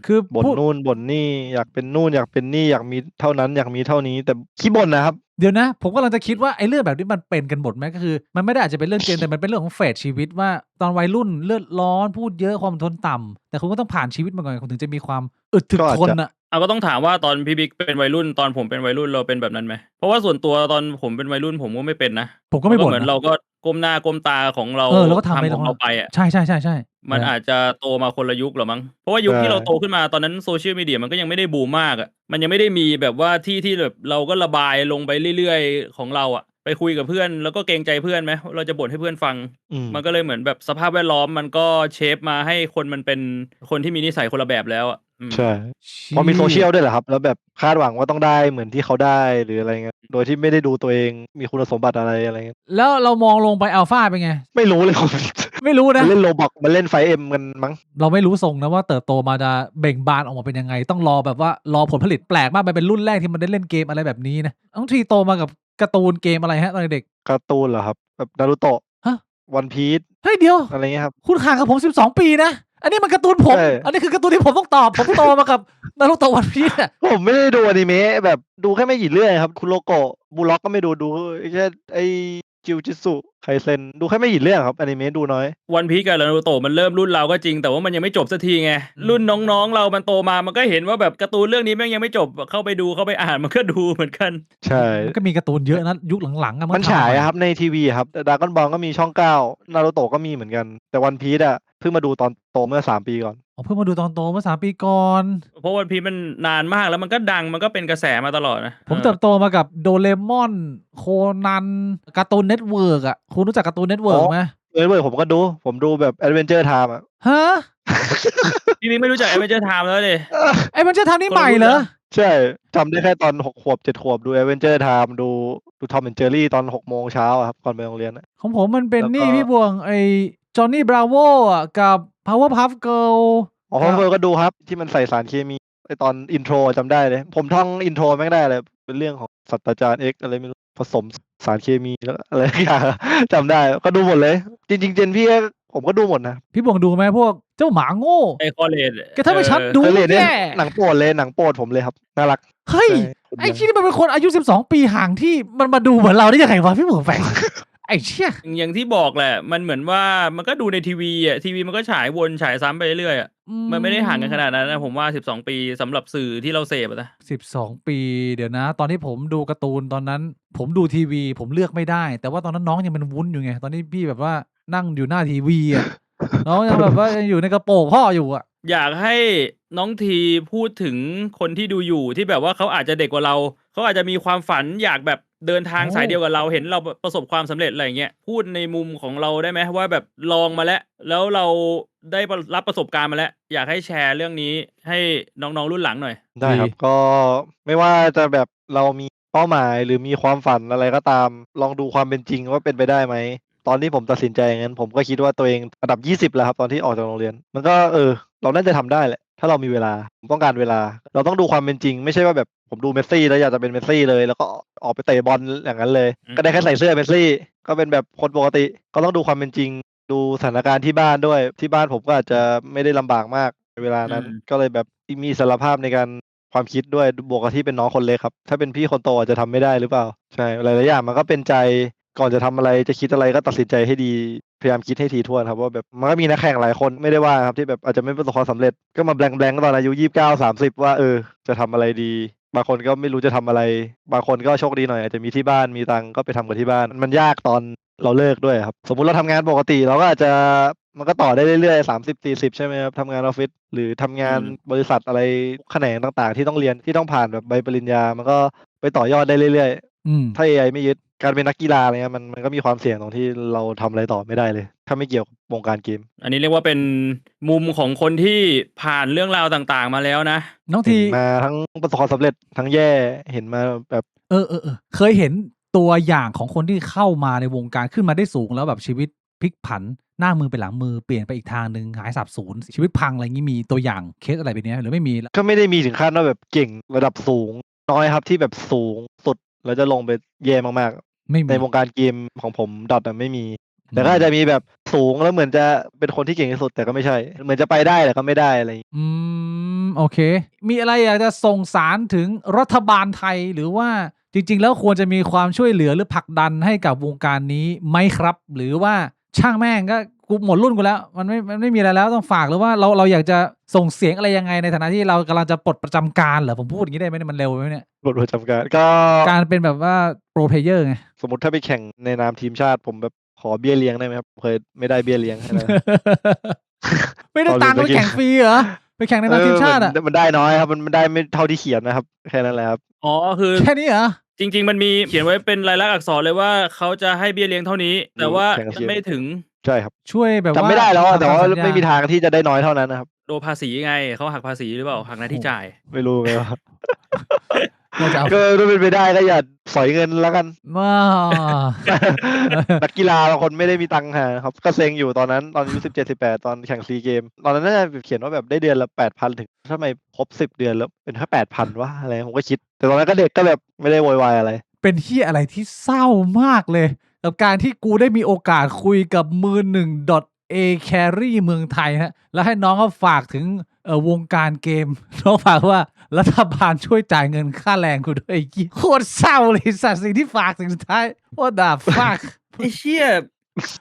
คือ บ่น พูด นู่นบ่นนี่อยากเป็นนู่นอยากเป็นนี่อยากมีเท่านั้นอยากมีเท่านี้แต่ขี้บ่นนะครับ เดี๋ยวนะ ผมกำลังจะคิดว่าไอ้เรื่องแบบนี้มันเป็นกันหมดไหมก็คือ มันไม่ได้อาจจะเป็นเรื่องเจนแต่มันเป็นเรื่องของเฟสชีวิตว่าตอนวัยรุ่นเลือดร้อนพูดเยอะความอดทนต่ำแต่คุณก็ต้องผ่านชีวิตมาก่อนคุณถึงจะมีความอึดถึก ก็อาจ ทน จะ อ่ะ เอาก็ต้องถามว่าตอนพี่บิ๊กเป็นวัยรุ่นตอนผมเป็นวัยรุ่นเราเป็นแบบนั้นไหมเพราะว่าส่วนตัวตอนผมเป็นวัยรุ่นผมก็ไม่เป็นนะ ผมก็ไม่บ่น เหมือน นะ เราก็ก้มหน้าก้มตาของเรา เราก็ทำไป ของเราไปอ่ะ ใช่ใช่ใช่ใช่ มันอาจจะโตมาคนละยุคหรอมั้งเพราะว่ายุคที่เราโตขึ้นมาตอนนั้นโซเชียลมีเดียมันก็ยังไม่ได้บูมมากอ่ะมันยังไม่ได้มีแบบว่าที่แบบเราก็ระบายลงไปเรื่อยๆของเราอ่ะ ไปคุยกับเพื่อนแล้วก็เกรงใจเพื่อนไหมเราจะบ่นให้เพื่อนฟัง อืม มันก็เลยเหมือนแบบสภาพแวดล้อมมันก็เชฟมาให้คนมันเป็นคนที่มีนิสัยคนละแบบแล้วอ่ะใช่เพราะมีโซเชียลด้วยแหละครับ แล้วแบบคาดหวังว่าต้องได้เหมือนที่เขาได้หรืออะไรเงี้ยโดยที่ไม่ได้ดูตัวเองมีคุณสมบัติอะไรเงี้ย แล้วเรามองลงไปอัลฟาเป็นไง ไม่รู้เลย ไม่รู้นะ มันเล่นโรบอกมันเล่นไฟเอ็มกันมั้ง เราไม่รู้ทรงนะว่าเติบโตมาจะเบ่งบานออกมาเป็นยังไง ต้องรอแบบว่ารอผลผลิตแปลกมากมันเป็นรุ่นแรกที่มันได้เล่นเกมอะไรแบบนี้นะน้องทีโตมากับการ์ตูนเกมอะไรฮะตอนเด็ก การ์ตูนเหรอครับแบบนารูโตะ ฮะ วันพีซ เฮ้ยเดียว อะไรเงี้ยครับ คุณห่างกับผม12 ปีนะอันนี้มันการ์ตูนผม ใช่ อันนี้คือการ์ตูนที่ผมต้องตอบผมโตมากับนารูโตะวันพีซอะ ผมไม่ได้ดูอนิเมะแบบดูแค่ไม่กี่เรื่องครับคุณโลโกะบูล็อกก็ไม่ดูแค่ไอจิวจิสุไคเซนดูแค่ไม่กี่เรื่องครับอนิเมะดูน้อย วันพีกับนารูโตะมันเริ่มรุ่นเราก็จริงแต่ว่ามันยังไม่จบสักทีไงรุ่นน้องๆเรามันโตมามันก็เห็นว่าแบบการ์ตูนเรื่องนี้แม่งยังไม่จบเข้าไปดูเข้าไปอ่านมันก็ดูเหมือนกัน ใช่ มันก็มีการ์ตูนเยอะนะยุคหลังๆอะ มันฉายอะครับในทีวีครับดราก้อนบอลก็มีช่อง9นารูโตะก็มีเหมือนกัน แต่วันพีซอะเพิ่งมาดูตอนโตเมื่อ3 ปีก่อน อ๋อเพิ่งมาดูตอนโตเมื่อ3 ปีก่อน เพราะวันพีมันนานมากแล้วมันก็ดังมันก็เป็นกระแสมาตลอดนะ ผมเติบโตมากับโดเรมอนโคนันการ์ตูนเน็ตเวิร์กอ่ะคุณรู้จักการ์ตูนเน็ตเวิร์กไหม เว้ยผมก็ดูผมดูแบบแอดเวนเจอร์ไทม์อะ ฮะ พี่มิ้งไม่รู้จักแอดเวนเจอร์ไทม์แล้วดิ ไอ้มันจะทำนี่ใหม่เหรอ ใช่จำได้แค่ตอน6 ขวบ 7 ขวบดูแอดเวนเจอร์ไทม์ดูทอมแอนด์เจอรี่ตอน6 โมงเช้าอะครับก่อนไปโรงเรียนอะ ของผมมันเป็น แล้วก็ นี่พี่บวงไอ้จอห์นนี่บราโวอ่ะกับ Powerpuff Girl อ๋อผมก็ดูครับที่มันใส่สารเคมีไอตอนอินโทรจำได้เลย ผมท่องอินโทรแม่งได้เลยเป็นเรื่องของศาสตราจารย์ X อะไรไม่รู้ผสมสารเคมีแล้วอะไรอย่าง จำได้ก็ดูหมดเลย จริงๆเจนพี่ผมก็ดูหมดนะ พี่บวงดูไหมพวกเจ้าหมาโง่ ไอคอเลด แกทำให้ฉันดู เคยเล่นเนี่ย แย่ หนังโปรดเลยหนังโปรดผมเลยครับน่ารัก เฮ้ย ใช่ ไอ้ที่นี่มันเป็นคนอายุ12 ปีห่างที่มันมาดูเหมือนเราได้ยังไงวะพี่บวงแฟง ไอ้เชี่ย อย่างที่บอกแหละมันเหมือนว่ามันก็ดูในทีวีอ่ะทีวีมันก็ฉายวนฉายซ้ำไปเรื่อยๆอ่ะมันไม่ได้ห่างกันขนาดนั้นนะผมว่า12 ปีสำหรับสื่อที่เราเสพอะนะ 12 ปีเดี๋ยวนะ ตอนที่ผมดูการ์ตูนตอนนั้น ผมดูทีวีผมเลือกไม่ได้ แต่ว่าตอนนั้นน้องยังเป็นวุ้นอยู่ไง ตอนนี้พี่แบบว่านั่งอยู่หน้าทีวีอ่ะ น้องยังแบบว่ายังอยู่ในกระโปรงพ่ออยู่อ่ะ อยากให้น้องทีพูดถึงคนที่ดูอยู่ที่แบบว่าเขาอาจจะเด็กกว่าเราเขาอาจจะมีความฝันอยากแบบเดินทาง โอ้ สายเดียวกับเราเห็นเราประสบความสำเร็จอะไรเงี้ยพูดในมุมของเราได้ไหมว่าแบบลองมาแล้วเราได้รับประสบการณ์มาแล้ว อยากให้แชร์เรื่องนี้ให้น้องๆรุ่นหลังหน่อย ได้ครับก็ไม่ว่าจะแบบเรามีเป้าหมายหรือมีความฝันอะไรก็ตาม ลองดูความเป็นจริงว่าเป็นไปได้ไหมตอนที่ผมตัดสินใจอย่างนั้นผมก็คิดว่าตัวเองอันดับ20แล้วครับตอนที่ออกจากโรงเรียน มันก็เราน่าจะทำได้แหละถ้าเรามีเวลาผมต้องการเวลา เราต้องดูความเป็นจริง ไม่ใช่ว่าแบบผมดูเมสซี่แล้วอยากจะเป็นเมสซี่เลยแล้วก็ออกไปเตะบอลอย่างนั้นเลย อืม ก็ได้แค่ใส่เสื้อเมสซี่ก็เป็นแบบคนปกติ ก็ต้องดูความเป็นจริง ดูสถานการณ์ที่บ้านด้วยที่บ้านผมก็อาจจะไม่ได้ลำบากมากในเวลานั้น ก็เลยแบบมีอิสรภาพในการความคิดด้วยบวกกับที่เป็นน้องคนเล็กครับ ถ้าเป็นพี่คนโตอาจจะทำไม่ได้หรือเปล่าใช่หลายๆอย่างมันก็เป็นใจก่อนจะทำอะไรจะคิดอะไรก็ตัดสินใจให้ดีพยายามคิดให้ถี่ถ้วนครับว่าแบบมันก็มีนักแข่งหลายคนไม่ได้ว่าครับที่แบบอาจจะไม่ประสบความสำเร็จก็มาแบงค์ตอนอายุ29-30ว่าจะทำอะไรดี บางคนก็ไม่รู้จะทำอะไร บางคนก็โชคดีหน่อยอาจจะมีที่บ้านมีตังค์ก็ไปทำกับที่บ้านมันยากตอนเราเลิกด้วยครับสมมุติเราทำงานปกติเราก็อาจจะมันก็ต่อได้เรื่อยๆ30-40ใช่ไหมครับทำงานออฟฟิศหรือทำงานบริษัทอะไรแขนงต่างๆ ที่ต้องเรียนที่ต้องผ่านแบบใบปริญญามันก็ไปต่อยอดได้เรื่อยๆถ้า AI ไม่ยึดการเป็นนักกีฬาอะไรเงี้ยมันก็มีความเสี่ยงตรงที่เราทำอะไรต่อไม่ได้เลย ถ้าไม่เกี่ยวกับวงการเกม อันนี้เรียกว่าเป็นมุมของคนที่ผ่านเรื่องราวต่างๆมาแล้วนะ น้อง เห็ ที นมาทั้งประสบความสำเร็จทั้งแย่เห็นมาแบบ เคยเห็นตัวอย่างของคนที่เข้ามาในวงการขึ้นมาได้สูงแล้วแบบชีวิตพลิกผันหน้ามือไปหลังมือเปลี่ยนไปอีกทางหนึ่งหายสับสูญชีวิตพังอะไรงี้มีตัวอย่างเคสอะไรแบบนี้หรือไม่มี ก็ไม่ได้มีถึงขั้นว่าแบบเก่งระดับสูงน้อยครับที่แบบสูงสุดแล้วจะลงไปแย่มากๆ ไม่มี ในวงการเกมของผมดอทไม่มี แต่ก็อาจจะมีแบบสูงแล้วเหมือนจะเป็นคนที่เก่งที่สุดแต่ก็ไม่ใช่ เหมือนจะไปได้แต่ก็ไม่ได้อะไรอย่างงี้ โอเค มีอะไรอยากจะส่งสารถึงรัฐบาลไทยหรือว่าจริงๆแล้วควรจะมีความช่วยเหลือหรือผลักดันให้กับวงการนี้ไหมครับ หรือว่าช่างแม่งก็กูหมดรุ่นกูแล้วมันไม่มีอะไรแล้วต้องฝากหรือว่าเราอยากจะส่งเสียงอะไรยังไงในฐานะที่เรากำลังจะปลดประจำการเหรอผมพูดอย่างนี้ได้ไหมเนี่ยมันเร็วไหมเนี่ย บทประจำการก็ การเป็นแบบว่าโปรเพลเยอร์ไง สมมติถ้าไปแข่งในนามทีมชาติผมแบบขอเบี้ยเลี้ยงได้ไหมครับเคยไม่ได้เบี้ยเลี้ยงให้นะ ไม่ได้ตังค์ไปแข่งฟรีเหรอไปแข่งในนามทีมชาติอ่ะ มันได้น้อยครับมันได้ไม่เท่าที่เขียนนะครับแค่นั้นแหละครับ อ๋อคือ แค่นี้เหรอ จริงๆมันมีเขียนไว้เป็นลายลักษณ์อักษรเลยว่าเขาจะให้เบี้ยเลี้ยงเท่านี้ แต่ว่ามันไม่ถึง ใช่ครับ ช่วยแบบ จำ ว่า ไม่ได้แล้วอะแต่ว่า ทำตสัญญ ไม่มีทางที่จะได้น้อยเท่านั้นนะครับ โดนภาษีไงเขาหักภาษีหรือเปล่าหักหน้าที่จ่าย ไม่รู้ไงว่า น่าจะเอา ก็ถ้าเป็นไปได้ก็อย่าสอยเงินแล้วกัน ว้า นักกีฬาบางคนไม่ได้มีตังค์หาครับก็เซ็งอยู่ตอนนั้นตอนอายุ17-18ตอนแข่งซีเกมตอนนั้นน่าจะเขียนว่าแบบได้เดือนละ 8,000 ถึงทำไมครบ10 เดือนแล้วเป็นแค่ 8,000 วะอะไรผมก็คิด แต่ตอนนั้นก็เด็กก็แบบไม่ได้โวยวายอะไร เป็นเฮียอะไรที่เศร้ามากเลยกับการที่กูได้มีโอกาสคุยกับมือหนึ่ง .a carry เมืองไทยฮะแล้วให้น้องเขาฝากถึงวงการเกม น้องฝากว่ารัฐบาลช่วยจ่ายเงินค่าแรงกูด้วยไอ้เหี้ยโคตรเศร้าเลยสัตว์สิ่งที่ฝากถึงสุดท้าย What the fuck ไอ้เชี่ย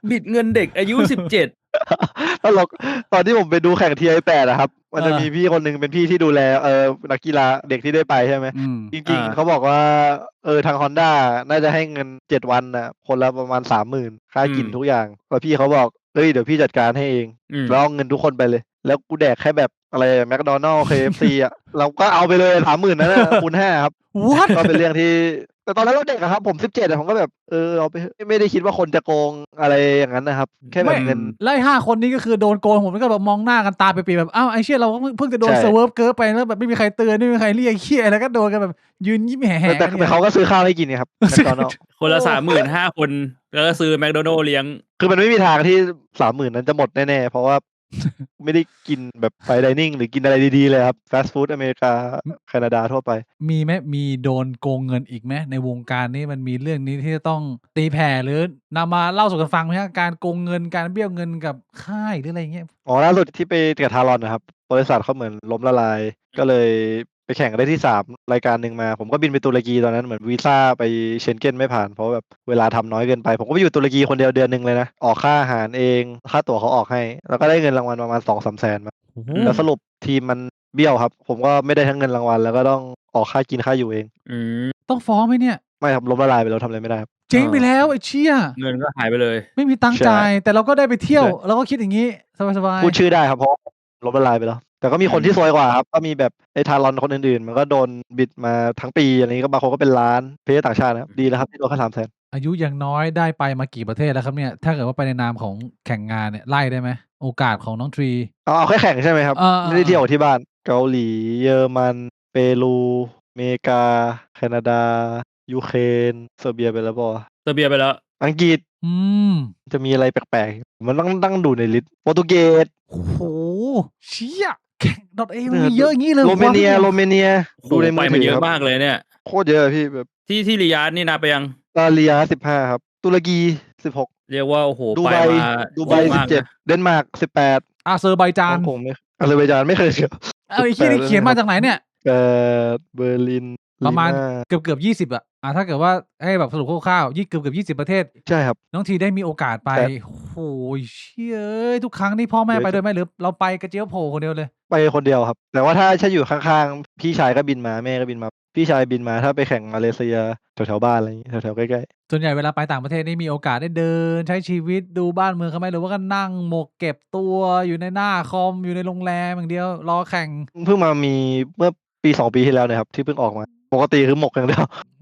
บิดเงินเด็กอายุ 17 ตลกตอนที่ผมไปดูแข่ง TI8 อะครับมันจะมีพี่คนหนึ่งเป็นพี่ที่ดูแลนักกีฬาเด็กที่ได้ไปใช่ไหม อืม จริงๆเขาบอกว่าทาง Honda น่าจะให้เงิน7 วันน่ะคนละประมาณ 30,000 ค่ากินทุกอย่างแล้วพี่เขาบอกเฮ้ยเดี๋ยวพี่จัดการให้เองแล้วเอาเงินทุกคนไปเลย แล้วกูแดกแค่แบบอะไรแมคโดนัลด์ KFC อ่ะเราก็เอาไปเลย 30,000 นั่นน่ะคูณ5ครับ What ก็เป็นเรื่องที่แต่ตอนนั้นเราเด็กอะครับผม17แต่ผมก็แบบเอาไปไม่ได้คิดว่าคนจะโกงอะไรอย่างนั้นนะครับแค่แบบเงิน ไล่5 คนนี้ก็คือโดนโกงผมก็แบบมองหน้ากันตาไปปีแบบอ้าวไอ้เชี่ยเราเพิ่งจะโดน ใช่ เซิร์ฟเกิร์ฟไปแล้วแบบไม่มีใครเตือนไม่มีใครเรียกเชี่ยแล้วก็โดนกันแบบยืนยิ้มแห่ๆ แต่ กัน เขาก็ซื้อข้าวให้กินไงครับแมคโดนัลด์ คนละ 35,000 คนแล้วก็ซื้อแมคโดนัลด์เลี้ยง คือมันไม่มีทางที่ 30,000 นั้นจะหมดแน่ๆเพราะว่า ไม่ได้กินแบบไปไดนิ่งหรือกินอะไรดีๆเลยครับฟาสต์ฟู้ดอเมริกาแคนาดาทั่วไป มีไหมมีโดนโกงเงินอีกไหมในวงการนี้มันมีเรื่องนี้ที่จะต้องตีแผ่หรือนำมาเล่าสู่กันฟังไหมฮะการโกงเงินการเบี้ยวเงินกับค่ายหรืออะไรเงี้ย อ๋อล่าสุดที่ไปกับทารอนนะครับบริษัทเขาเหมือนล้มละลาย ก็เลยไปแข่งได้ที่3รายการหนึ่งมา ผมก็บินไปตุรกีตอนนั้นเหมือนวีซ่าไปเชนเก้นไม่ผ่านเพราะแบบเวลาทำน้อยเกินไป ผมก็ไปอยู่ตุรกีคนเดียวเดือนหนึ่งเลยนะ ออกค่าอาหารเองค่าตั๋วเขาออกให้ แล้วก็ได้เงินรางวัลประมาณ 2-3 แสนมา โอ้โห แล้วสรุปทีมมันเบี้ยวครับ ผมก็ไม่ได้ทั้งเงินรางวัลแล้วก็ต้องออกค่ากินค่าอยู่เอง อืม ต้องฟ้องไหมเนี่ย ไม่ครับล้มละลายไปแล้วทำอะไรไม่ได้ครับ เจ๊งไปแล้วไอ้เชี่ย เงินก็หายไปเลย ไม่มีตังค์ ใช่ จ่าย แต่เราก็ได้ไปเที่ยว ใช่ เราก็คิดอย่างนี้สบายๆ พูดชื่อได้ครับเพราะล้มละลายไปแล้ว แต่ก็มีคนที่ซวยกว่าครับก็มีแบบไอ้ทารอนคนอื่นๆ มันก็โดนบิดมาทั้งปีอะไรนี้ก็บางคนก็เป็นล้านเพศต่างชาตินะครับดีแล้วครับที่โดนแค่3 แสน อายุยังน้อยได้ไปมากี่ประเทศแล้วครับเนี่ยถ้าเกิดว่าไปในนามของแข่งงานเนี่ยไล่ได้ไหมโอกาสของน้องทรี เอาแค่แข่งใช่ไหมครับ ไม่ได้เที่ยวที่บ้านเกาหลีเยอรมันเปรูอเมริกาแคนาดายูเครนเซอร์เบียไปแล้วป่ะ เซอร์เบียไปแล้ว อังกฤษ อืม จะมีอะไรแปลกๆมันต้องดูในลิสต์โปรตุเกส โอ้โหเชี่ยแข่งดอทเอมีเยอะอย่างนี้เลย โรเมเนีย วะ โรเมเนีย โอ้โห ดูในมื ไป อ มา ถื เย อ อะ ครับ มากเลยเนี่ย โคตรเยอะพี่แบบ ที่ริยาดนี่นับไปยัง ตาเลีย15ครับตุรกี16 เรียกว่าโอ้โห ดู ไป ไบ มา ดูไบ เยอะมากนะ 17เดนมาร์ก18 อาเซอร์ไบจา ฮ่ น องกงไม่อาเซอร์ไบจานไม่เคยเชียว เอาไอ้เชี่ยนี่เขียนมาจากไหนเนี่ย เบอร์ลิน ประมาณ ลีน่ เกือบ20อ่ะถ้าเกิดว่าให้แบบสรุปคร่าวๆเกือบ20 ประเทศ ใช่ครับ น้องทีได้มีโอกาสไป แต่ โอ้โหเชี่ยเอ้ยทุกครั้งนี่พ่อแม่ไปด้วยไหมหรือเราไปกระเจียวโผล่คนเดียวเลย ไปคนเดียวครับ แต่ว่าถ้าอยู่ข้างๆ พี่ชายก็บินมาแม่ก็บินมา พี่ชายบินมาถ้าไปแข่งมาเลเซียแถวๆบ้านอะไรอย่างงี้แถวๆใกล้ ส่วนใหญ่เวลาไปต่างประเทศนี่มีโอกาสได้เดินใช้ชีวิตดูบ้านเมืองเขาไหมหรือว่าก็นั่งหมกเก็บตัวอยู่ในหน้าคอมอยู่ในโรงแรมอย่างเดียวรอแข่ง ๆเพิ่งมามีเมื่อปี2 ปีที่แล้วนะครับที่เพิ่งออกมา ปกติคือหมกอย่างเดียว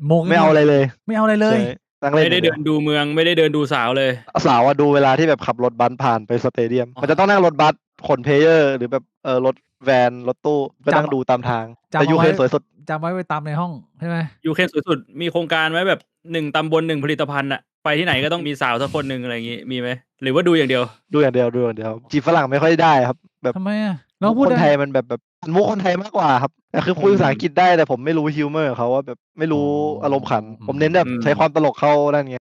หมก ไม่เอาอะไรเลย ไม่เอาอะไรเลย ใช่นั่งเล่น ไม่ได้เดินดูเมืองไม่ได้เดินดูสาวเลย สาวอะดูเวลาที่แบบขับรถบัสผ่านไปสเตเดียม มันจะต้องนั่งรถบัสขนเพลเยอร์ หรือแบบรถแวนรถตู้ก็นั่งดูตามทาง แต่ยูเครนสวยสุด จำไว้ไปตามในห้องใช่ไหม ยูเครนสวยสุดมีโครงการไว้แบบ1 ตำบล 1 ผลิตภัณฑ์อะไปที่ไหนก็ต้องมีสาวสักคนหนึ่งอะไรอย่างงี้มีไหมหรือว่าดูอย่างเดียว ดูอย่างเดียวจีบฝรั่งไม่ค่อยได้ครับ แบบ ทำไมอ่ะเราพูด คน ได้ ไทยมันแบบมุกคนไทยมากกว่าครับแต่คือคุยภาษาอังกฤษได้แต่ผมไม่รู้ฮิวเมอร์เขาว่าแบบไม่รู้อารมณ์ขัน ผมเน้นแบบใช้ความตลกเข้านั่นไง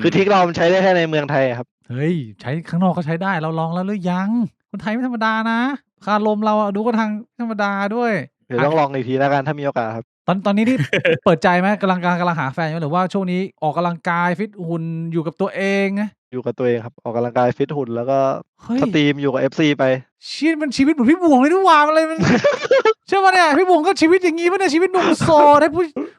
คือทริคเรามันใช้ได้แค่ในเมืองไทยอะครับ เฮ้ยใช้ข้างนอกก็ใช้ได้เราลองแล้วหรือยังคนไทยไม่ธรรมดานะคาลมเราอะดูก็ทางธรรมดาด้วย เดี๋ยวต้องลองอีกทีแล้วกันถ้ามีโอกาสครับ ตอนนี้นี่ เปิดใจไหมกำลังหาแฟนอยู่หรือว่าช่วงนี้ออกกำลังกายฟิตหุ่นอยู่กับตัวเองนะ อยู่กับตัวเองครับออกกำลังกายฟิตหุ่นแล้วก็ เฮ้ย สตรีมอยู่กับ FC ไป ชีวิตมันชีวิตเหมือนพี่บวงเลยทุกวันอะไรมัน ใช่ป่ะเนี่ยพี่บวงก็ชีวิตอย่างงี้ป่ะเนี่ยชีวิตหนุ่มโสดให้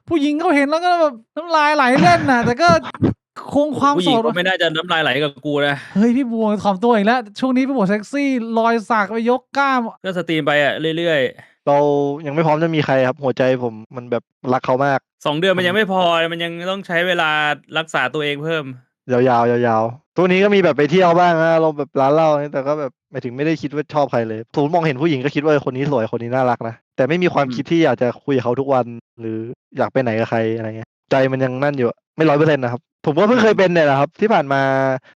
ผู้หญิงเขาเห็นแล้วก็แบบน้ำลายไหลเล่นน่ะ แต่ก็คงความ ผู้ห โส ญิง ด ก็ไม่น่าจะน้ำลายไหลกับกูนะ เฮ้ยพี่บวงถ่อมตัวอีกแล้วช่วงนี้พี่บวงเซ็กซี่รอยสักไปยกกล้าม ก็สตรีมไปอะเรื่อย เรายังไม่พร้อมจะมีใครครับหัวใจผมมันแบบรักเขามาก 2 เดือนมันยังไม่พอมันยังต้องใช้เวลารักษาตัวเองเพิ่มยาวๆยาวๆตัวนี้ก็มีแบบไปเที่ยวบ้างนะเราแบบร้านเหล้าแต่ก็แบบหมายถึงไม่ได้คิดว่าชอบใครเลยสมมติมองเห็นผู้หญิงก็คิดว่าคนนี้สวยคนนี้น่ารักนะแต่ไม่มีความคิดที่อยากจะคุยกับเขาทุกวันหรืออยากไปไหนกับใครอะไรเงี้ยใจมันยังนั่นอยู่ไม่100%นะครับผมก็เพิ่งเคยเป็นเนี่ยแหละครับที่ผ่านมา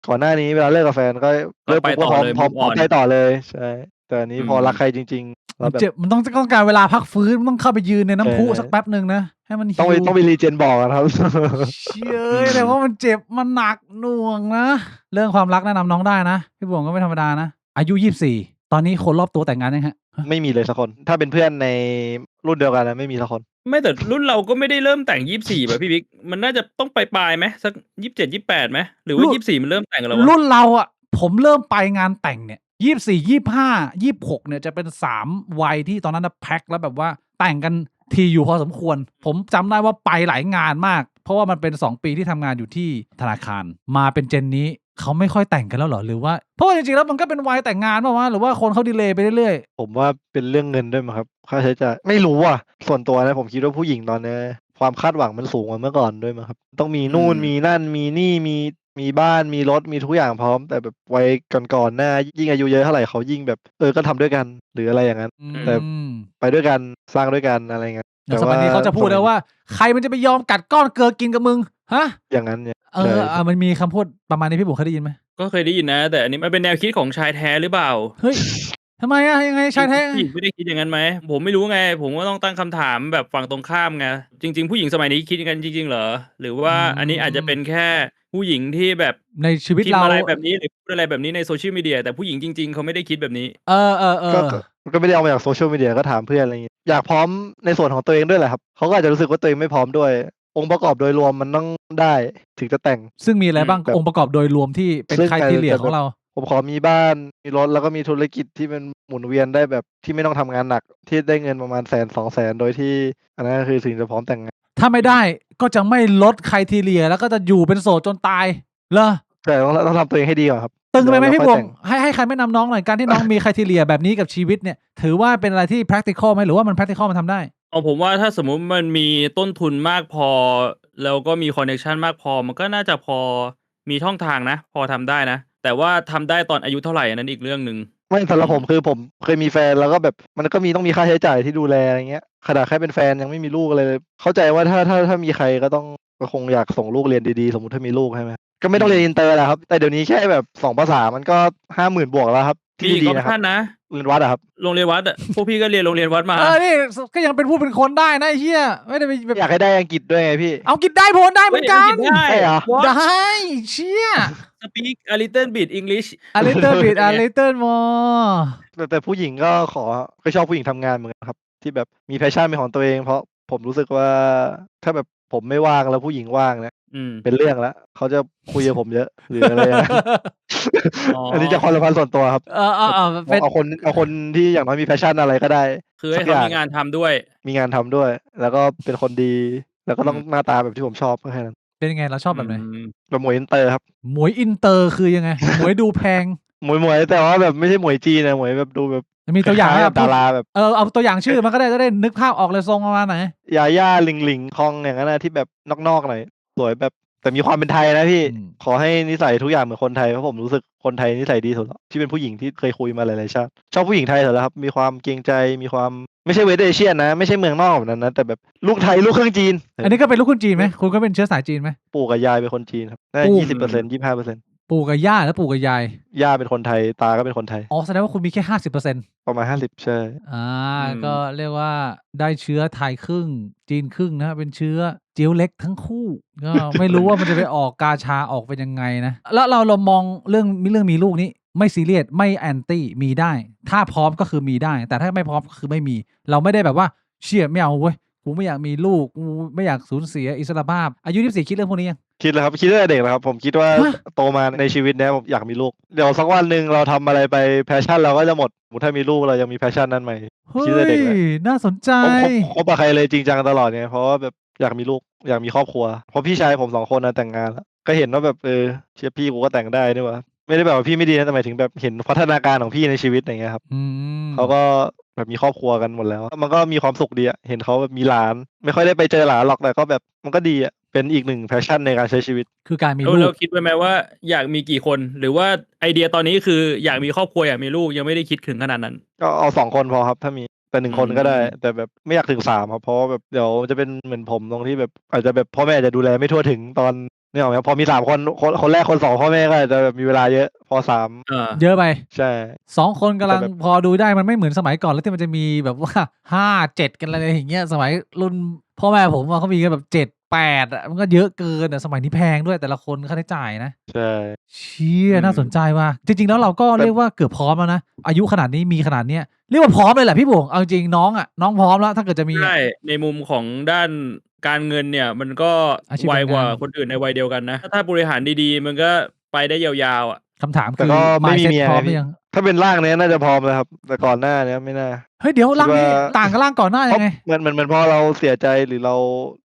ก่อนหน้านี้เวลาเลิกกับแฟนก็เลิก ไป ปุ๊บ ต่ ก็ อเลย พร้อม move on ไปต่อเลยใช่แต่อันนี้พอรักใครจริงๆแล้วแบบ เจ็บมันต้องการเวลาพักฟื้นมันต้องเข้าไปยืนในน้ำพุสักแป๊บหนึ่งนะให้มัน ต้อง ฮิว มีรีเจนบอกกันครับ เชื่อแต่ว่ามันเจ็บมันหนักหน่วงนะเรื่องความรักแนะนำน้องได้นะพี่บวงก็ไม่ธรรมดานะอายุ24ตอนนี้คนรอบตัวแต่งงานยังฮะ ไม่มีเลยสักคน ถ้าเป็นเพื่อนในรุ่นเดียวกันนะไม่มีสักคน ไม่แต่รุ่นเราก็ไม่ได้เริ่มแต่ง24ป่ะพี่บิ๊กมันน่าจะต้องปลายไหมสัก27 28ไหมหรือว่า24มันเริ่มแต่งกันแล้ววะ รุ่นเราอ่ะผมเริ่มไปงานแต่งเนี่ย24 25 26เนี่ยจะเป็น3วัยที่ตอนนั้นนะแพ็คแล้วแบบว่าแต่งกันทีอยู่พอสมควร ผมจำได้ว่าไปหลายงานมาก เพราะว่ามันเป็น2 ปีที่ทำงานอยู่ที่ธนาคารมาเป็นเจนนี้เขาไม่ค่อยแต่งกันแล้วเหรอหรือว่าเพราะว่าจริงๆแล้วมันก็เป็นวัยแต่งงานป่าววะหรือว่าคนเขาดีเลย์ไปเรื่อย ผมว่าเป็นเรื่องเงินด้วยมั้งครับค่าใช้จ่ายไม่รู้อ่ะส่วนตัวนะผมคิดว่าผู้หญิงตอนนี้ความคาดหวังมันสูงกว่าเมื่อก่อนด้วยมั้งครับต้องมีนู่นมีนั่นมีนี่มีบ้านมีรถมีทุกอย่างพร้อมแต่แบบวัยก่อนๆหน้ายิ่งอายุเยอะเท่าไหร่เขายิ่งแบบก็ทำด้วยกันหรืออะไรอย่างนั้น ๆ แต่ ไปด้วยกันสร้างด้วยกันอะไรเงี้ย เดี๋ยวสมัยนี้เขาจะพูดแล้วว่าใครมันจะไปยอมกัดก้อนเกลือกินกับมึงฮะ อย่างนั้นเนี่ย เออมันมีคำพูดประมาณนี้พี่บุ๋มเคยได้ยินไหม ก็เคยได้ยินนะ แต่อันนี้มันเป็นแนวคิดของชายแท้หรือเปล่า เฮ้ยทำไมอะยังไงชายแท้ ผู้หญิงไม่ได้คิดอย่างนั้นไหมผมไม่รู้ไง ผมก็ต้องตั้งคำถามแบบฝั่งตรงข้ามไงจริง ๆ ผู้หญิงสมัยนี้คิดกันจริงๆเหรอหรือว่าอันนี้อาจจะเป็นแค่ผู้หญิงที่แบบ ในชีวิต พิม เรา พ์อะไรแบบนี้หรือพูดอะไรแบบนี้ในโซเชียลมีเดียแต่ผู้หญิงจริง ๆเขาไม่ได้คิดแบบนี้ ก็ไม่ได้เอามาจากโซเชียลมีเดียก็ถามเพื่อนอะไรเงี้ยอยากพร้อมในส่วนของตัวเองด้วยแหละครับเขาก็อาจจะรู้สึกว่าตัวเองไม่พร้อมด้วยองค์ประกอบโดยรวมมันต้องได้ถึงจะแต่ง ซึ่งมีอะไรบ้าง แบบ องค์ประกอบโดยรวมที่เป็น ซึ่ง ไครทีเรียของเรา ผมขอมีบ้านมีรถแล้วก็มีธุรกิจที่มันหมุนเวียนได้แบบที่ไม่ต้องทำงานหนักที่ได้เงินประมาณ100,000-200,000โดยที่อันนั้นคือถึงจะพร้อมแต่งงาน ถ้าไม่ได้ก็จะไม่ลดไครทีเรียแล้วก็จะอยู่เป็นโสดจนตายเหรอ แต่ต้องทำตัวเองให้ดีก่อนครับ ตึงไปไหม ดี๋ว พี่ ค่ บ อ วย ง แต่ง ให้ใครไม่นำน้องหน่อยการที่น้องมีไครทีเรียแบบนี้กับชีวิตเนี่ยถือว่าเป็นอะไรที่ practical ไหมหรือว่ามัน practical มันทำได้ เอาผมว่าถ้าสมมุติมันมีต้นทุนมากพอแล้วก็มีคอนเนคชันมากพอมันก็น่าจะพอมีช่องทางนะ พอทำได้นะ แต่ว่าทำได้ตอนอายุเท่าไหร่อันนั้นอีกเรื่องหนึ่ง ไม่สำหรับผมคือผมเคยมีแฟนแล้วก็แบบมันก็มีต้องมีค่าใช้จ่ายที่ดูแลอะไรเงี้ยขนาดแค่เป็นแฟนยังไม่มีลูกเลยเข้าใจว่าถ้ามีใครก็คงอยากส่งลูกเรียนดีๆสมมติถ้ามีลูกใช่ไหมก็ไม่ต้องเรียนอินเตอร์แหละครับแต่เดี๋ยวนี้แค่แบบ2 ภาษามันก็50,000บวกแล้วครับที่ มี ดี ก็ นะครับ ท่านนะ เรียนวัดอะครับ โรงเรียนวัดอะ พวกพี่ก็เรียนโรงเรียนวัดมา นี่ก็ยังเป็นผู้เป็นคนได้นะไอ้เหี้ยไม่ได้ไปแบบ อยากให้ได้อังกฤษด้วยไงพี่ เอากินได้โพนได้เหมือนกัน ได้ ได้เหรอ ได้เชี่ย speak a little bit English a little bit a little more แต่ผู้หญิงก็ชอบผู้หญิงทำงานเหมือนกันครับที่แบบมีแพชชั่นเป็นของตัวเองเพราะผมรู้สึกว่าถ้าแบบผมไม่ว่างแล้วผู้หญิงว่างเนี่ย เป็นเรื่องแล้วเขาจะคุยกับผมเยอะหรืออะไรอย่างนั้น อันนี้จะความสัมพันธ์ส่วนตัวครับ เป็น เอาคนที่อย่างน้อยมีแพชชั่นอะไรก็ได้ คือให้เขามีงานทำด้วย มีงานทำด้วย แล้วก็เป็นคนดี แล้วก็ต้องหน้าตาแบบที่ผมชอบแค่นั้น เป็นยังไงเราชอบแบบไหน แบบหมวยอินเตอร์ครับ หมวยอินเตอร์คือยังไง หมวยดูแพง หมวยแต่ว่าแบบไม่ใช่หมวยจีนนะหมวยแบบดูแบบ มีตัวอย่าง ค ไหม ล้ายๆ ค กั รั บบ ดาราแบบ เอาตัวอย่างชื่อมันก็ได้จะได้นึกภาพออกเลยทรงประมาณไหน ยาย่าหลิงคองอย่างนั้นนะที่แบบนอกๆหน่อยสวยแบบแต่มีความเป็นไทยนะพี่ ขอให้นิสัยทุกอย่างเหมือนคนไทยเพราะผมรู้สึกคนไทยนิสัยดีสุดแล้วที่เป็นผู้หญิงที่เคยคุยมาหลายๆชาติชอบผู้หญิงไทยสุดแล้วครับมีความเกรงใจมีความไม่ใช่เวสเอเชียนนะไม่ใช่เมืองนอกแบบนั้นนะแต่แบบลูกไทยลูกครึ่งจีน อันนี้ก็เป็นลูกคนจีนไหมคุณก็เป็นเชื้อสายจีนไหม ปู่กับยายเป็นคนจีนครับน่า ปู่ 20% 25% ปู่กับย่าและปู่กับยาย ย่าเป็นคนไทยตาก็เป็นคนไทย อ๋อแสดงว่าคุณมีแค่50% ประมาณ50ใช่ ก็เรียกว่าได้เชื้อไทยครึ่งจีนครึ่งนะเป็นเชื้อเจียวเล็กทั้งคู่ ก็ ไม่รู้ว่ามันจะไปออกกาชาออกเป็นยังไงนะ แล้วเรามองเรื่องมีลูกนี้ไม่ซีเรียสไม่แอนตี้มีได้ ถ้าพร้อมก็คือมีได้ แต่ถ้าไม่พร้อมก็คือไม่มี เราไม่ได้แบบว่าเชี่ยไม่เอาเว้ยกูไม่อยากมีลูกกูไม่อยากสูญเสียอิสรภาพอายุ24คิดเรื่องพวกนี้ยัง คิดแล้วครับคิดตั้งแต่เด็กแล้วครับผมคิดว่า ฮะ โตมาในชีวิตเนี้ยผมอยากมีลูกเดี๋ยวสักวันหนึ่งเราทำอะไรไปแพชชั่นเราก็จะหมดสมมุติถ้ามีลูกเรายังมีแพชชั่นนั้นไหม เฮ้ คิดตั้งแต่เด็กเลย ยน่าสนใจ ผมคบกับใครเลยจริงจังตลอดไงเพราะว่าแบบอยากมีลูกอยากมีครอบครัวเพราะพี่ชายผม2 คนนะแต่งงานแล้วก็เห็นว่าแบบเชียพี่กูก็แต่งได้นี่หว่า ไม่ได้แบบว่าพี่ไม่ดีนะแต่หมายถึงแบบเห็นพัฒนาการของพี่ในชีวิตอย่างเงี้ยครับ อืม เขาก็แบบมีครอบครัวกันหมดแล้ว มันก็มีความสุขดีอะเห็นเขาแบบมีหลาน ไม่ค่อยได้ไปเจอหลานหรอกแต่ก็แบบมันก็ดีอะเป็นอีกหนึ่งแพชชั่นในการใช้ชีวิต คือการมี แล้ว ลู เรา ก คิดไว้ไหมว่าอยากมีกี่คน หรือว่าไอเดียตอนนี้คืออยากมีครอบครัวอยากมีลูกยังไม่ได้คิดถึงขนาดนั้น ก็เอา2 คนพอครับถ้ามีแต่1 คนก็ได้ อืม แต่แบบไม่อยากถึง3ครับเพราะว่าแบบเดี๋ยวจะเป็นเหมือนผมตรงที่แบบอาจจะแบบพ่อแม่อาจจะดูแลไม่ทั่วถึงตอนนึกออกไหมครับพอมี3 คนแรกคน2พ่อแม่ก็อาจจะแบบมีเวลาเยอะพอ3 เออ เยอะไป ใช่ 2 คนกำลัง แต่แบบ พอดูได้มันไม่เหมือนสมัยก่อนแล้วที่มันจะมีแบบว่า 5-7 กันอะไรอย่างเงี้ยสมัยรุ่นพ่อแม่ผมอะเขามีกันแบบ7-8อะมันก็เยอะเกินอะสมัยนี้แพงด้วยแต่ละคนค่าใช้จ่ายนะ ใช่ เชี่ยน่าสนใจว่ะจริงๆแล้วเราก็ แต่ เรียกว่าเกือบพร้อมแล้วนะอายุขนาดนี้มีขนาดเนี้ยเรียกว่าพร้อมเลยแหละพี่บวงเอาจริงน้องพร้อมแล้วถ้าเกิดจะมีอะ ใช่ในมุมของด้านการเงินเนี่ยมันก็ อาชีพ ไว การงาน กว่าคนอื่นในวัยเดียวกันนะ ถ้าบริหารดีๆ มันก็ไปได้ยาวๆอ่ะ คำถาม แต่ คือ ก็ไม่มี mindset เมีย พร้อ ไง มหรื พี่ อยัง ถ้าเป็นร่างเนี้ยน่าจะพร้อมแล้วครับแต่ก่อนหน้าเนี้ยไม่น่า เฮ้ยเดี๋ยว คิด ร่างนี้ ว่า ต่างกับร่างก่อนหน้า เพ ยั ราะ งไง เหมือนพอเราเสียใจหรือเรา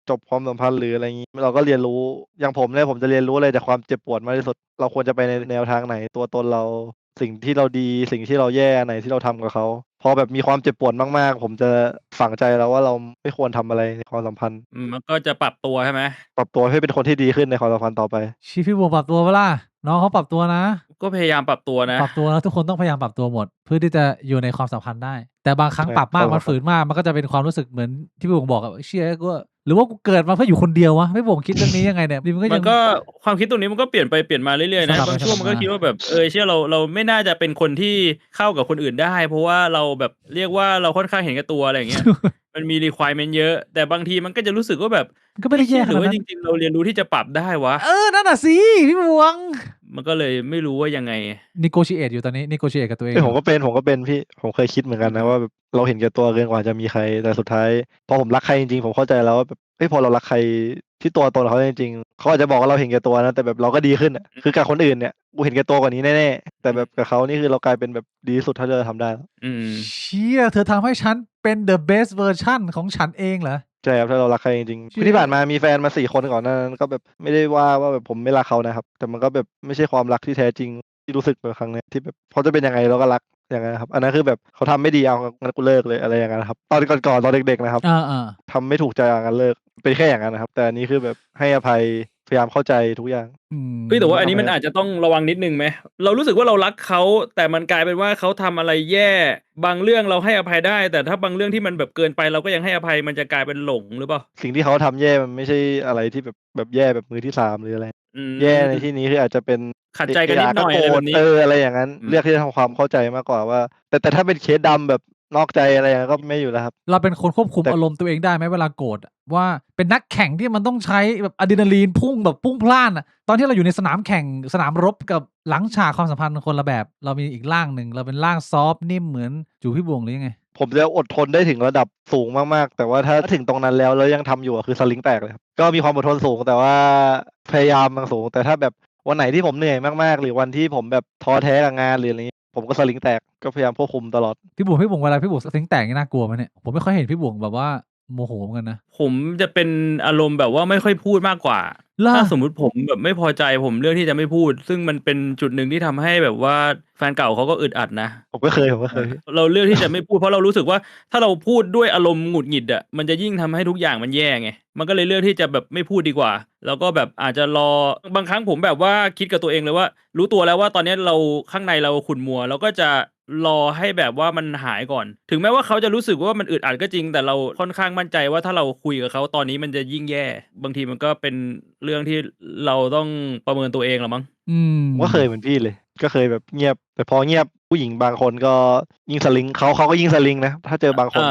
จบความสัมพันธ์หรืออะไรงี้เราก็เรียนรู้อย่างผมเนี่ยผมจะเรียนรู้อะไรจากความเจ็บปวดมากที่สุดเราควรจะไปในแนวทางไหนตัวตนเราสิ่งที่เราดีสิ่งที่เราแย่อันไหนที่เราทำกับเขาพอแบบมีความเจ็บปวดมากๆผมจะฝังใจแล้วว่าเราไม่ควรทำอะไรในความสัมพันธ์ มันก็จะปรับตัวใช่ไหม ปรับตัวให้เป็นคนที่ดีขึ้นในความสัมพันธ์ต่อไป ชีพี่บวงปรับตัวเปะล่าน้องเขาปรับตัวนะ ก็พยายามปรับตัวนะ ปรับตัวแล้วทุกคนต้องพยายามปรับตัวหมด เพื่อที่จะอยู่ในความสัมพันธ์ได้ แต่บางครั้ง ใช่ ปรับมาก ครับ มันฝืนมากมันก็จะเป็นความรู้สึกเหมือนที่พี่บวงบอกอะเชี่ยกูหรือว่ากูเกิดมาเพื่ออยู่คนเดียววะพี่บวงคิดเรื่องนี้ยังไงเนี่ยมันก็ มั ยั น ง ก็ความคิดตรงนี้มันก็เปลี่ยนไปเปลี่ยนมาเรื่อยๆนะ สลับไป บางช่วง สลับ มันก็ มา คิดว่าแบบเชื่อเราไม่น่าจะเป็นคนที่เข้ากับคนอื่นได้ เพราะว่าเราแบบเรียกว่าเราค่อนข้างเห็นแก่ตัวอะไรอย่างเงี้ย มันมี requirement เยอะ แต่บางทีมันก็จะรู้สึกว่าแบบ มันก็ไม่ได้แย่ ห ข รือ นาด ว่า นั้ จ น ริงๆเราเรียนรู้ที่จะปรับได้วะ นั่นน่ะสิพี่บวง มันก็เลยไม่รู้ว่ายังไง negotiate อยู่ตอนนี้ negotiate กับตัวเอง เอ้ยผมก็เป็นพี่ผมเคยคิดเหมือนกันนะว่าแบบเราเห็นแก่ตัวเกินกว่าจะมีใครแต่สุดท้ายพอผมรักใครจริงๆผมเข้าใจแล้วว่าแบบพอเรารักใครที่ตัวตนเขาจริงๆเขาอาจจะบอกว่าเราเห็นแก่ตัวนะแต่แบบเราก็ดีขึ้นอะคือกับคนอื่นเนี่ยกูเห็นแก่ตัวกว่านี้แน่ๆแต่แบบกับเขานี่คือเรากลายเป็นแบบดีที่สุดเท่าที่เราทำได้แล้ว อืม เชี่ยเธอทำให้ฉันเป็น the best version ของฉันเองเหรอ ใช่ครับถ้าเรารักใครจริง เชี่ ๆ ย ที่ผ่านมามีแฟนมา4 คนก่อนหน้านั้นก็แบบไม่ได้ว่าแบบผมไม่รักเขานะครับแต่มันก็แบบไม่ใช่ความรักที่แท้จริงที่รู้สึกในครั้งเนี้ยที่แบบเขาจะเป็นยังไงเราก็รักอย่างนั้นครับอันนั้นคือแบบเขาทำไม่ดีเอางั้นกูเลิกเลยอะไรอย่างนั้นครับตอนก่อนๆตอนเด็กๆนะครับ อ่า ทำไม่ถูกใจอย่างนั้นเลิกเป็นแค่อย่างนั้นนะครับแต่อันนี้คือแบบให้อภัยพยายามเข้าใจทุกอย่าง อืม เฮ้ยแต่ว่าอันนี้มันอาจจะต้องระวังนิดนึงไหมเรารู้สึกว่าเรารักเขาแต่มันกลายเป็นว่าเขาทำอะไรแย่บางเรื่องเราให้อภัยได้ แต่ถ้าบางเรื่องที่มันแบบเกินไปเราก็ยังให้อภัยมันจะกลายเป็นหลงหรือเปล่า สิ่งที่เขาทำแย่มันไม่ใช่อะไรที่แบบแย่แบบมือที่3หรืออะไร อืม แย่ในที่นี้คืออาจจะเป็น ขัดใจกันนิดหน่อย โก อะไร ร แบ ธ บนี้ อะไรอย่างนั้น อืม เลือกที่จะทำความเข้าใจมากกว่าว่า แต่ถ้าเป็นเคสดำแบบนอกใจอะไรอย่างนั้นก็ไม่อยู่แล้วครับ เราเป็นคนควบคุม แต่ อารมณ์ตัวเองได้ไหมเวลาโกรธอะว่าเป็นนักแข่งที่มันต้องใช้แบบอะดรีนาลีนพุ่งแบบพุ่งพล่านอะตอนที่เราอยู่ในสนามแข่งสนามรบกับหลังฉากความสัมพันธ์คนละแบบ เรามีอีกร่างหนึ่งเราเป็นร่างซอฟต์นิ่มเหมือนจูพี่บวงหรือยังไง ผมจะอดทนได้ถึงระดับสูงมากๆ แต่ว่าถ้าถึงตรงนั้นแล้วยังทำอยู่อะคือสลิงแตกเลยครับก็มีความอดทนสูงแต่ว่าพยายามมันสูง แต่ถ้าแบบวันไหนที่ผมเหนื่อยมากๆ หรือวันที่ผมแบบท้อแท้กับงานหรืออะไรนี้ผมก็สลิงแตกก็พยายามควบคุมตลอด พี่บวงเวลาพี่บวงสติงแตกนี่น่ากลัวไหมเนี่ยผมไม่ค่อยเห็นพี่บวงแบบว่าโมโหเหมือนกันนะ ผมจะเป็นอารมณ์แบบว่าไม่ค่อยพูดมากกว่า ล่ะ ถ้าสมมุติผมแบบไม่พอใจผมเลือกที่จะไม่พูด ซึ่งมันเป็นจุดหนึ่งที่ทำให้แบบว่าแฟนเก่าเขาก็อึดอัดนะ ผมก็เคย เราเลือกที่จะไม่พูดเพราะเรารู้สึกว่าถ้าเราพูดด้วยอารมณ์หงุดหงิดอ่ะมันจะยิ่งทำให้ทุกอย่างมันแย่ไงมันก็เลยเลือกที่จะแบบไม่พูดดีกว่า แล้วก็แบบอาจจะรอบางครั้งผมแบบว่าคิดกับตัวเองเลยว่า รู้ตัวแล้วว่าตอนนี้เราข้างในเราขุ่นมัวเราก็จะรอให้แบบว่ามันหายก่อน ถึงแม้ว่าเขาจะรู้สึกว่ามันอึดอัดก็จริง แต่เราค่อนข้างมั่นใจว่าถ้าเราคุยกับเขาตอนนี้มันจะยิ่งแย่ บางทีมันก็เป็นเรื่องที่เราต้องประเมินตัวเองละมั้ง อืม ผมก็เคยเหมือนพี่เลยก็เคยแบบเงียบแต่พอเงียบผู้หญิงบางคนก็ยิงสลิงเขาก็ยิงสลิงนะถ้าเจอบางคน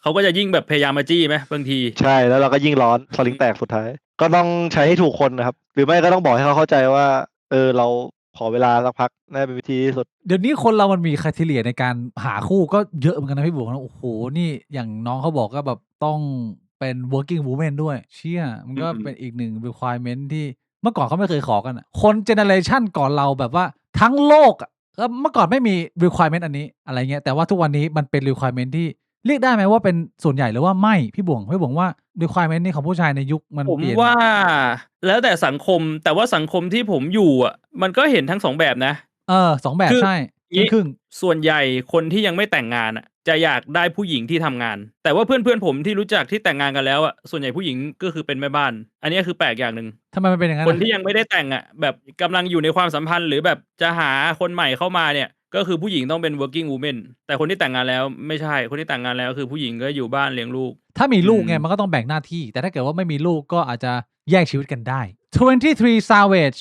เขาก็จะยิ่งแบบพยายามมาจี้ไหมบางที ใช่แล้วเราก็ยิ่งร้อนสลิงแตกสุดท้าย ก็ต้องใช้ให้ถูกคนนะครับ หรือไม่ก็ต้องบอกให้เขาเข้าใจว่าเราขอเวลาสักพักน่าเป็นวิธีที่สุด เดี๋ยวนี้คนเรามันมีค r i ทีเรียในการหาคู่ก็เยอะเหมือนกันนะพี่บวงนะโอ้โหนี่อย่างน้องเขาบอกก็แบบต้องเป็น working woman ด้วยเชี่ยมันก็เป็นอีกหนึ่ง requirement ที่เมื่อก่อนเขาไม่เคยขอกันอะคนเจเนเรชันก่อนเราแบบว่าทั้งโลกอะก็เมื่อก่อนไม่มี requirement อันนี้อะไรเงี้ยแต่ว่าทุกวันนี้มันเป็น requirement ที่เรียกได้ไหมว่าเป็นส่วนใหญ่หรือว่าไม่พี่บวงว่า requirement นี่ของผู้ชายในยุคมัน ผม เปลี่ยน ว่าแล้วแต่สังคมแต่ว่าสังคมที่ผมอยู่อ่ะมันก็เห็นทั้งสองแบบนะ 2 แบบ คือ ใช่ งี้ ครึ่ง ส่วนใหญ่คนที่ยังไม่แต่งงานอะจะอยากได้ผู้หญิงที่ทำงาน แต่ว่าเพื่อนๆผมที่รู้จักที่แต่งงานกันแล้วอะส่วนใหญ่ผู้หญิงก็คือเป็นแม่บ้าน อันนี้คือแปลกอย่างหนึ่ง ๆทำไมมันเป็นอย่างนั้น คน น่ะ ที่ยังไม่ได้แต่งอะแบบกำลังอยู่ในความสัมพันธ์หรือแบบจะหาคนใหม่เข้ามาเนี่ย ก็คือผู้หญิงต้องเป็น working woman แต่คนที่แต่งงานแล้วไม่ใช่ คนที่แต่งงานแล้วคือผู้หญิงก็อยู่บ้านเลี้ยงลูก ถ้ามีลูกไง อืม มันก็ต้องแบ่งหน้าที่ แต่ถ้าเกิดว่าไม่มีลูกก็อาจจะแยกชีวิตกันได้ 23 Savage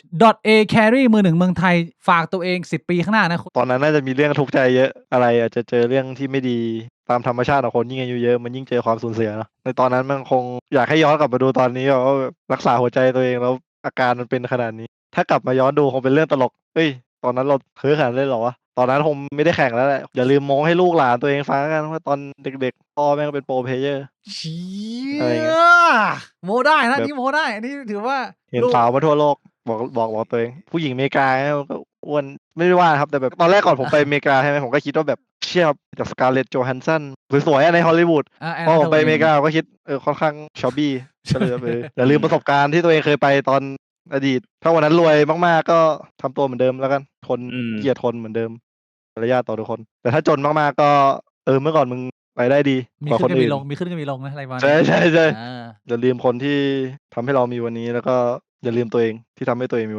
.a carry มือหนึ่งเมืองไทยฝากตัวเอง10 ปีข้างหน้านะ ตอนนั้นน่าจะมีเรื่องทุกข์ใจเยอะอะไรอาจจะเจอเรื่องที่ไม่ดีตามธรรมชาติของคนยิ่งอายุเยอะมันยิ่งเจอความสูญเสียเนาะในตอนนั้นมันคงอยากให้ย้อนกลับมาดูตอนนี้ว่าแบบรักษาหัวใจตัวเองแล้วอาการมันเป็นขนาดนี้ ถ้ากลับมาย้อนดูคงเป็นเรื่องตลกเฮ้ยตอนนั้นเราเฮ้ยขนาดนั้นเลยเหรอวะตอนนั้นคงไม่ได้แข่งแล้วแหละอย่าลืมโม้ให้ลูกหลานตัวเองฟังแล้วกันว่าตอนเด็กๆพ่อแม่งเป็นโปรเพลเยอร์ เชี่ อะไรเงี้ ย ย โมได้นะ แบบ นี่โมได้ อันนี้ถือว่า เห็น ลูก สาวมาทั่วโลกบอกตัวเองผู้หญิงอเมริกาเนี่ยมันก็อ้วนไม่ได้ว่านะครับแต่แบบตอนแรกก่อนผมไปอเมริกาใช่ไหมผมก็คิดว่าแบบเชี่ยจากสการ์เลตโจแฮนสันสวยๆอะในฮอลลีวูด แอน พอ นา ผ เธ ม อ ไป รี อเม น ริกาผมก็คิดค่อนข้างชอบบี้ก็เลยแบบอย่าลืมประสบการณ์ที่ตัวเองเคยไปตอนอดีต ถ้าวันนั้นรวยมากๆก็ทำตัวเหมือนเดิมแล้วกันทน อืม เกียรติทนเหมือนเดิมมารยาทต่อทุกคน แต่ถ้าจนมากๆก็เมื่อก่อนมึงไปได้ดี มี กว่า ขึ้ คน น ก็มี อื่น ลง มีขึ้นก็มีลงนะอะไรประมาณ ใช่ นี้ ใช่ใช่ อ่า อย่าลืมคนที่ทำให้เรามีวันนี้แล้วก็อย่าลืมตัวเองที่ทำให้ตัวเองมี